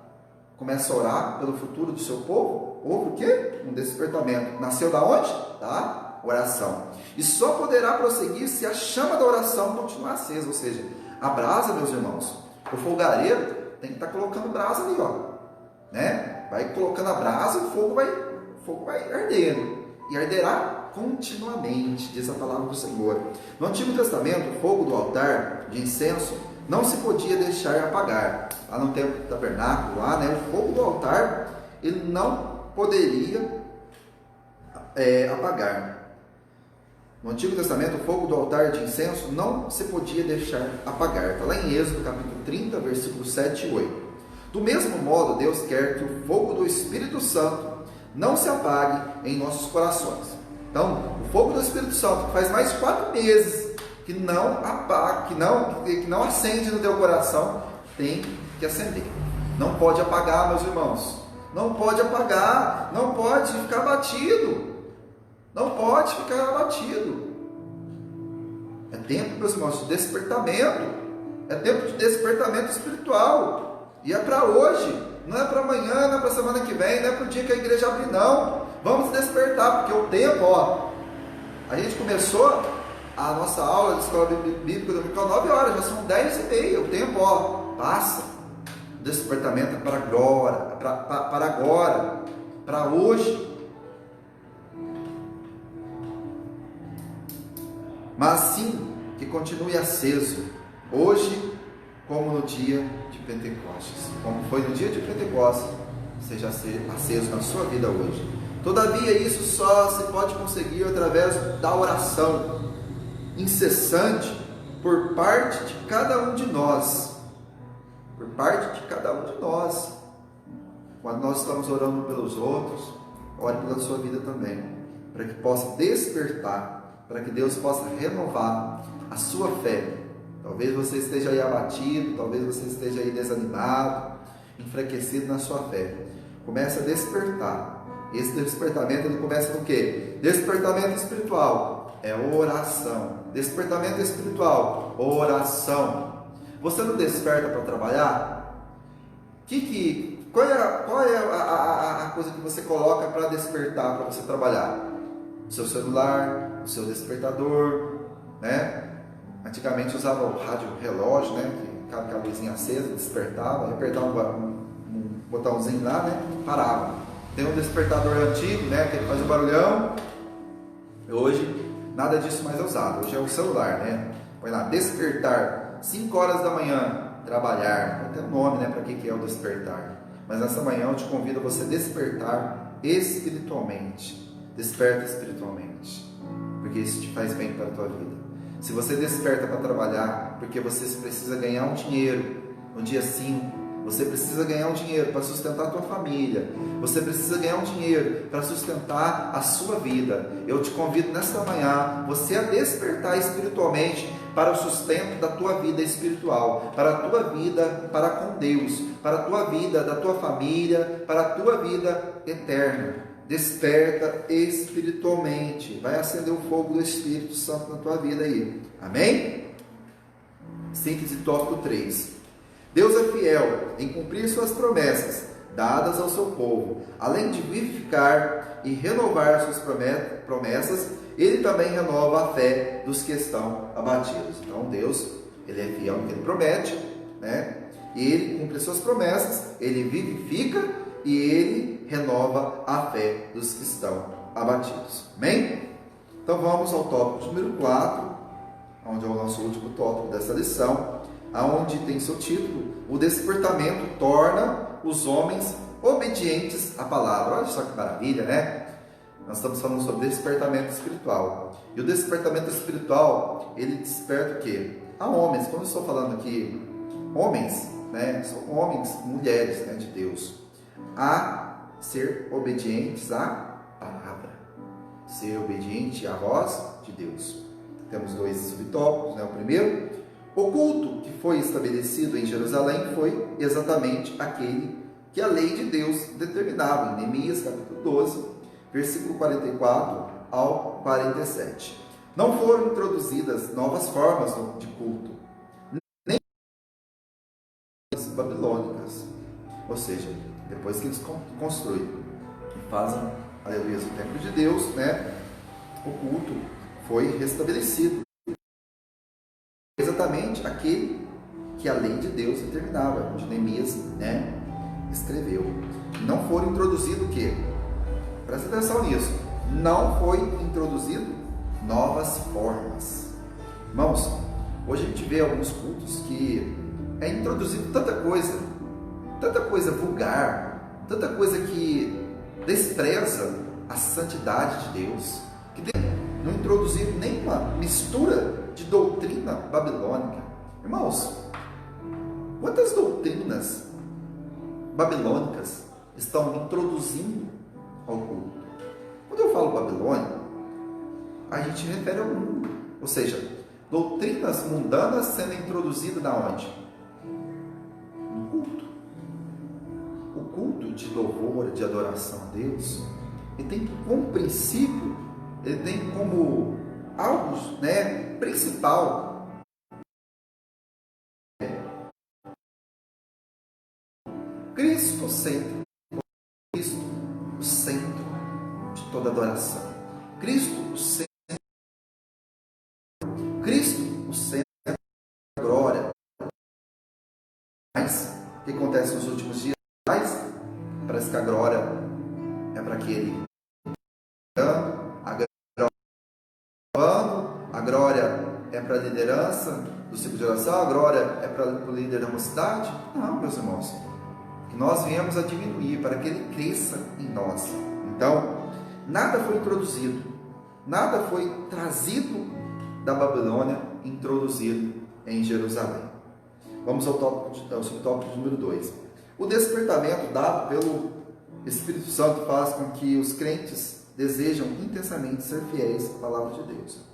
Speaker 1: começa a orar pelo futuro do seu povo, houve o quê? Um despertamento. Nasceu da onde? Da oração. E só poderá prosseguir se a chama da oração continuar acesa, ou seja, a brasa, meus irmãos, o folgareiro tem que estar colocando brasa ali, ó, né? Vai colocando a brasa, o fogo vai ardendo, e arderá continuamente, diz a palavra do Senhor. No Antigo Testamento, o fogo do altar de incenso não se podia deixar apagar. Lá no tempo do tabernáculo, lá, né, o fogo do altar, ele não poderia apagar. No Antigo Testamento, o fogo do altar de incenso não se podia deixar apagar. Está lá em Êxodo, capítulo 30, versículos 7 e 8. Do mesmo modo, Deus quer que o fogo do Espírito Santo não se apague em nossos corações. Então, o fogo do Espírito Santo, que faz mais de 4 meses que não apaga, que não acende no teu coração, tem que acender. Não pode apagar, meus irmãos. Não pode apagar, não pode ficar abatido. Não pode ficar abatido. É tempo, meus irmãos, de despertamento. É tempo de despertamento espiritual. E é para hoje. Não é para amanhã, não é para semana que vem, não é para o dia que a igreja abrir, não. Vamos despertar, porque o tempo, ó. A gente começou a nossa aula de escola bíblica dominical 9 horas, já são 10h30. O tempo, ó, passa. O despertamento é para agora, para hoje. Mas sim que continue aceso, hoje como no dia de Pentecostes. Como foi no dia de Pentecostes, seja aceso na sua vida hoje. Todavia, isso só se pode conseguir através da oração incessante por parte de cada um de nós. Por parte de cada um de nós. Quando nós estamos orando pelos outros, ore pela sua vida também, para que possa despertar, para que Deus possa renovar a sua fé. Talvez você esteja aí abatido, talvez você esteja aí desanimado, enfraquecido na sua fé. Comece a despertar. Esse despertamento, ele começa com o quê? Despertamento espiritual é oração. Despertamento espiritual, oração. Você não desperta para trabalhar? Qual é a coisa que você coloca para despertar, para você trabalhar? O seu celular, o seu despertador, né? Antigamente usava o rádio relógio, né? Que ficava com a luzinha acesa, despertava, apertava um botãozinho lá, né? Parava. Tem um despertador antigo, né? Que ele faz um barulhão. Hoje, nada disso mais é usado. Hoje é o celular, né? Põe lá, despertar, 5 horas da manhã, trabalhar. Vai ter um nome, né? Para que é o despertar. Mas nessa manhã eu te convido a você despertar espiritualmente. Desperta espiritualmente. Porque isso te faz bem para a tua vida. Se você desperta para trabalhar, porque você precisa ganhar um dinheiro no dia 5, você precisa ganhar um dinheiro para sustentar a tua família, você precisa ganhar um dinheiro para sustentar a sua vida, eu te convido nesta manhã, você a despertar espiritualmente para o sustento da tua vida espiritual, para a tua vida para com Deus, para a tua vida, da tua família, para a tua vida eterna. Desperta espiritualmente, vai acender o fogo do Espírito Santo na tua vida aí, amém? Síntese tópico 3. Deus é fiel em cumprir suas promessas dadas ao seu povo. Além de vivificar e renovar suas promessas, Ele também renova a fé dos que estão abatidos. Então Deus, Ele é fiel no que Ele promete, né? E Ele cumpre suas promessas, Ele vivifica e Ele renova a fé dos que estão abatidos. Amém? Então vamos ao tópico número 4, onde é o nosso último tópico dessa lição, aonde tem seu título: o despertamento torna os homens obedientes à palavra. Olha só que maravilha, né? Nós estamos falando sobre despertamento espiritual. E o despertamento espiritual, ele desperta o quê? A homens. Quando eu estou falando aqui, homens, né? São homens, mulheres, né, de Deus, a ser obedientes à palavra. Ser obediente à voz de Deus. Temos dois subtópicos, né? O primeiro, o culto que foi estabelecido em Jerusalém foi exatamente aquele que a lei de Deus determinava, em Neemias capítulo 12, versículo 44 ao 47. Não foram introduzidas novas formas de culto, nem as babilônicas. Ou seja, depois que eles construem e fazem, aleluia, o templo de Deus, né, o culto foi restabelecido. Exatamente aquele que a lei de Deus determinava, onde Neemias, né, escreveu. Não foram introduzidos o quê? Presta atenção nisso. Não foi introduzido novas formas. Irmãos, hoje a gente vê alguns cultos que é introduzido tanta coisa vulgar, tanta coisa que despreza a santidade de Deus, que não introduziram nenhuma mistura de doutrina babilônica. Irmãos, quantas doutrinas babilônicas estão introduzindo ao culto? Quando eu falo Babilônia, a gente refere ao mundo, ou seja, doutrinas mundanas sendo introduzidas na onde? No culto. O culto de louvor, de adoração a Deus, ele tem como princípio, ele tem como algo, né, principal, Cristo sempre. Cristo, o centro de toda adoração. Cristo, o centro. Cristo, o centro da glória. Mas o que acontece nos últimos dias? Parece que a glória é para aquele. A glória é para a liderança do ciclo de oração. A glória é para o líder da mocidade. Não, meus irmãos. Que nós viemos a diminuir para que ele cresça em nós. Então, nada foi introduzido, nada foi trazido da Babilônia, introduzido em Jerusalém. Vamos ao subtópico número 2. O despertamento dado pelo Espírito Santo faz com que os crentes desejam intensamente ser fiéis à palavra de Deus.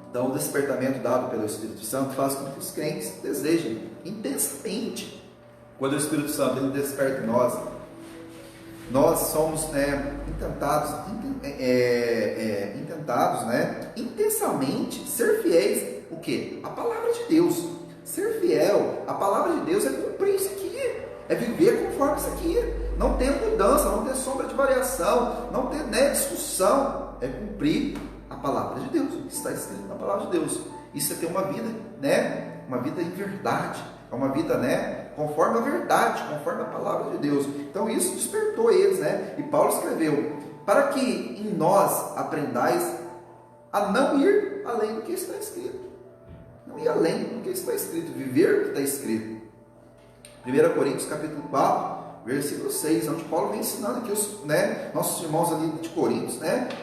Speaker 1: Então, o despertamento dado pelo Espírito Santo faz com que os crentes desejem intensamente. Quando o Espírito Santo ele desperta em nós somos intentados, intensamente ser fiéis. O que? A palavra de Deus. Ser fiel à palavra de Deus é cumprir isso aqui, é viver conforme isso aqui. Não ter mudança, não ter sombra de variação, não ter discussão. É cumprir a palavra de Deus, o que está escrito na palavra de Deus. Isso é ter uma vida, uma vida em verdade, é uma vida, conforme a verdade, conforme a palavra de Deus. Então isso despertou eles, E Paulo escreveu: para que em nós aprendais a não ir além do que está escrito. Não ir além do que está escrito, viver o que está escrito. 1 Coríntios capítulo 4, versículo 6, onde Paulo vem ensinando aqui os nossos irmãos ali de Coríntios,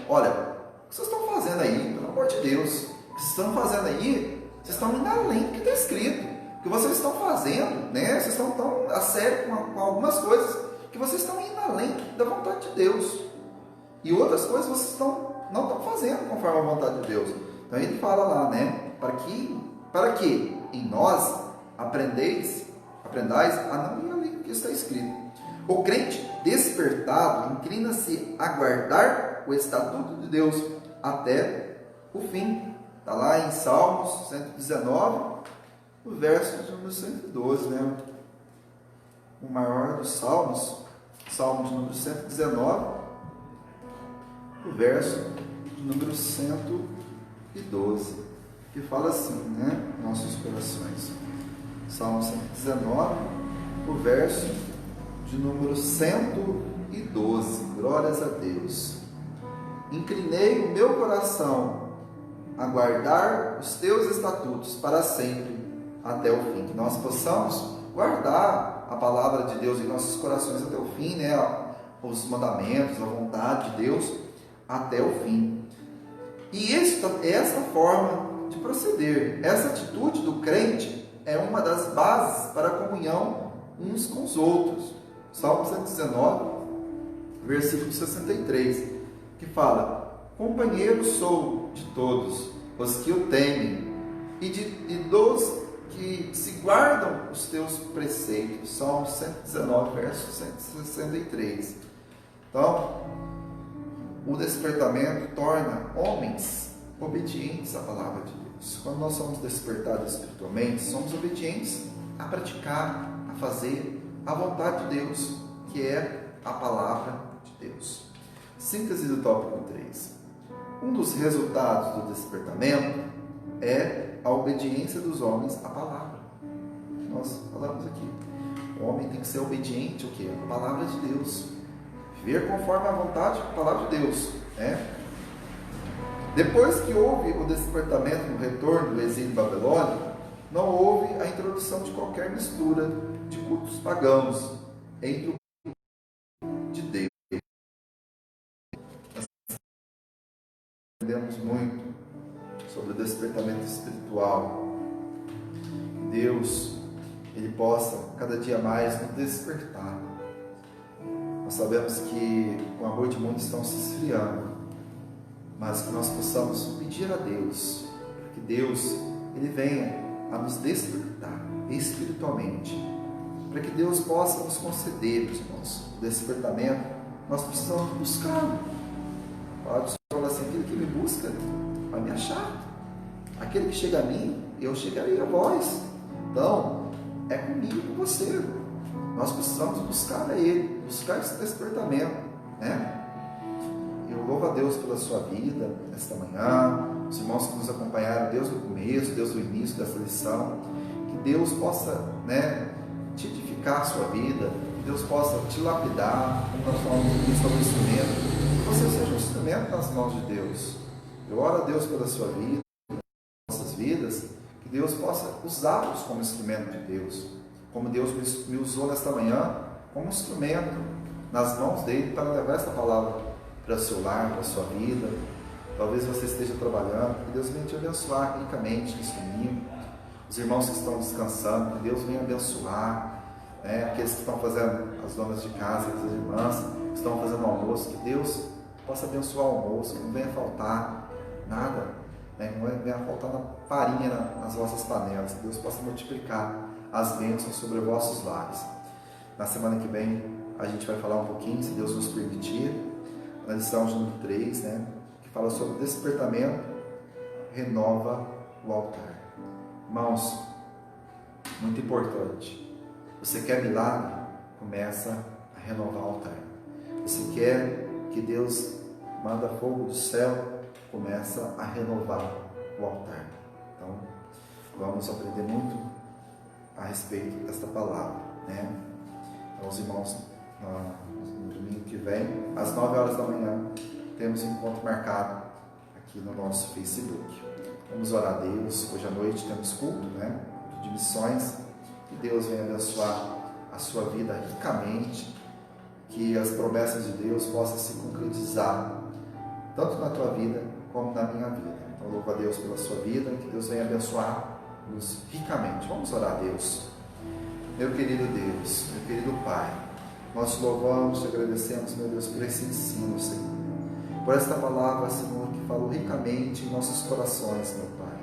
Speaker 1: olha, o que vocês estão fazendo aí, pelo amor de Deus? O que vocês estão fazendo aí? Vocês estão indo além do que está escrito. O que vocês estão fazendo, vocês estão tão a sério com algumas coisas, que vocês estão indo além da vontade de Deus. E outras coisas vocês não estão fazendo conforme a vontade de Deus. Então ele fala lá, para que em nós aprendais a não ir além do que está escrito. O crente despertado inclina-se a guardar o estatuto de Deus até o fim. Está lá em Salmos 119, o verso de número 112, o maior dos Salmos, Salmos número 119, o verso de número 112, que fala assim, nossos corações. Salmo 119, o verso de número 112. 12. Glórias a Deus. Inclinei o meu coração a guardar os teus estatutos para sempre, até o fim. Que nós possamos guardar a palavra de Deus em nossos corações até o fim, os mandamentos, a vontade de Deus até o fim. E essa forma de proceder, essa atitude do crente é uma das bases para a comunhão uns com os outros. Salmo 119, versículo 63, que fala: companheiro sou de todos os que o temem e dos que se guardam os teus preceitos. Salmo 119, verso 163. Então, o despertamento torna homens obedientes à palavra de Deus. Quando nós somos despertados espiritualmente, somos obedientes a praticar, a fazer a vontade de Deus, que é a palavra de Deus. Síntese do tópico 3. Um dos resultados do despertamento é a obediência dos homens à palavra. Nós falamos aqui. O homem tem que ser obediente ao quê? À palavra de Deus. Viver conforme a vontade da palavra de Deus. Depois que houve o despertamento no retorno do exílio babilônico, não houve a introdução de qualquer mistura de cultos pagãos entre o de Deus. Nós aprendemos muito sobre o despertamento espiritual. Deus, Ele possa cada dia mais nos despertar. Nós sabemos que o amor de muitos estão se esfriando, mas que nós possamos pedir a Deus, que Deus Ele venha a nos despertar espiritualmente, para que Deus possa nos conceder, meus irmãos, o despertamento. Nós precisamos buscá-lo. Pode falar assim: aquele que me busca vai me achar, aquele que chega a mim, eu chegarei a vós. Então, é comigo e com você. Nós precisamos buscar a Ele, buscar esse despertamento, Eu louvo a Deus pela sua vida esta manhã, os irmãos que nos acompanharam desde o começo, desde o início dessa lição. Que Deus possa, te edificar a sua vida, que Deus possa te lapidar, como nós falamos aqui sobre o instrumento, que você seja um instrumento nas mãos de Deus. Eu oro a Deus pela sua vida, pelas nossas vidas, que Deus possa usá-los como instrumento de Deus, como Deus me usou nesta manhã como instrumento nas mãos dele para levar essa palavra para o seu lar, para a sua vida. Talvez você esteja trabalhando, que Deus venha te abençoar ricamente nesse domingo. Os irmãos que estão descansando, que Deus venha abençoar, aqueles que estão fazendo, as donas de casa, as irmãs que estão fazendo o almoço, que Deus possa abençoar o almoço, que não venha faltar nada, não venha faltar farinha nas vossas panelas, que Deus possa multiplicar as bênçãos sobre os vossos lares. Na semana que vem a gente vai falar um pouquinho, se Deus nos permitir, na lição número 3, que fala sobre o despertamento, renova o altar. Irmãos, muito importante. Você quer milagre? Começa a renovar o altar. Você quer que Deus manda fogo do céu? Começa a renovar o altar. Então, vamos aprender muito a respeito desta palavra, Então, os irmãos, no domingo que vem, às 9 horas da manhã, temos um encontro marcado aqui no nosso Facebook. Vamos orar a Deus. Hoje à noite temos culto, culto de missões. Que Deus venha abençoar a sua vida ricamente, que as promessas de Deus possam se concretizar, tanto na tua vida como na minha vida. Então, louvo a Deus pela sua vida, que Deus venha abençoar-nos ricamente. Vamos orar a Deus. Meu querido Deus, meu querido Pai, nós te louvamos, te agradecemos, meu Deus, por esse ensino, Senhor, por esta palavra, Senhor, que falou ricamente em nossos corações, meu Pai.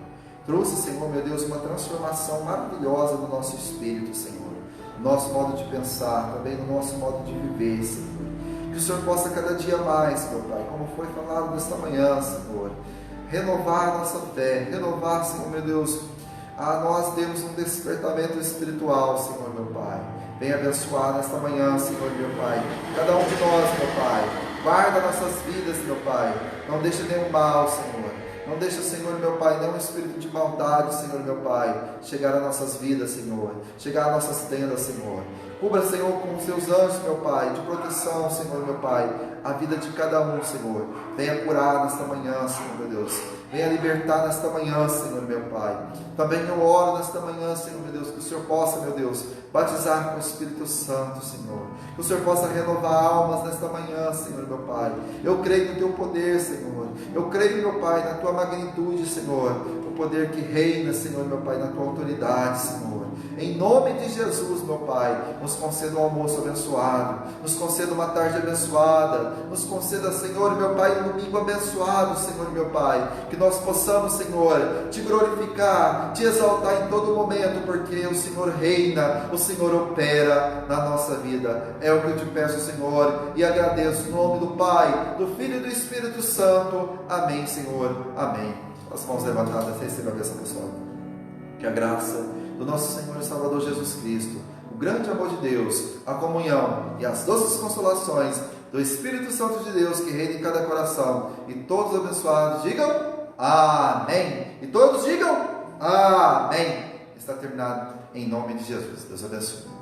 Speaker 1: Trouxe, Senhor, meu Deus, uma transformação maravilhosa no nosso espírito, Senhor, no nosso modo de pensar, também no nosso modo de viver, Senhor. Que o Senhor possa cada dia mais, meu Pai, como foi falado nesta manhã, Senhor, renovar a nossa fé, renovar, Senhor, meu Deus, a nós temos um despertamento espiritual, Senhor, meu Pai. Venha abençoar nesta manhã, Senhor, meu Pai, cada um de nós, meu Pai. Guarda nossas vidas, meu Pai. Não deixe nenhum mal, Senhor. Não deixe, Senhor, meu Pai, nenhum espírito de maldade, Senhor, meu Pai, chegar às nossas vidas, Senhor. Chegar às nossas tendas, Senhor. Cubra, Senhor, com os seus anjos, meu Pai, de proteção, Senhor, meu Pai, a vida de cada um, Senhor. Venha curar nesta manhã, Senhor, meu Deus. Venha libertar nesta manhã, Senhor, meu Pai. Também eu oro nesta manhã, Senhor, meu Deus, que o Senhor possa, meu Deus, batizar com o Espírito Santo, Senhor. Que o Senhor possa renovar almas nesta manhã, Senhor, meu Pai. Eu creio no Teu poder, Senhor. Eu creio, meu Pai, na Tua magnitude, Senhor. O poder que reina, Senhor, meu Pai, na Tua autoridade, Senhor. Em nome de Jesus, meu Pai, nos conceda um almoço abençoado, nos conceda uma tarde abençoada, nos conceda, Senhor, meu Pai, um domingo abençoado, Senhor, meu Pai, que nós possamos, Senhor, Te glorificar, Te exaltar em todo momento, porque o Senhor reina, o Senhor opera na nossa vida. É o que eu Te peço, Senhor, e agradeço em nome do Pai, do Filho e do Espírito Santo. Amém, Senhor. Amém. As mãos levantadas, receba a bênção pessoal. Que a graça do nosso Senhor e Salvador Jesus Cristo, o grande amor de Deus, a comunhão e as doces consolações do Espírito Santo de Deus que reina em cada coração, e todos abençoados digam amém, e todos digam amém. Está terminado em nome de Jesus. Deus abençoe.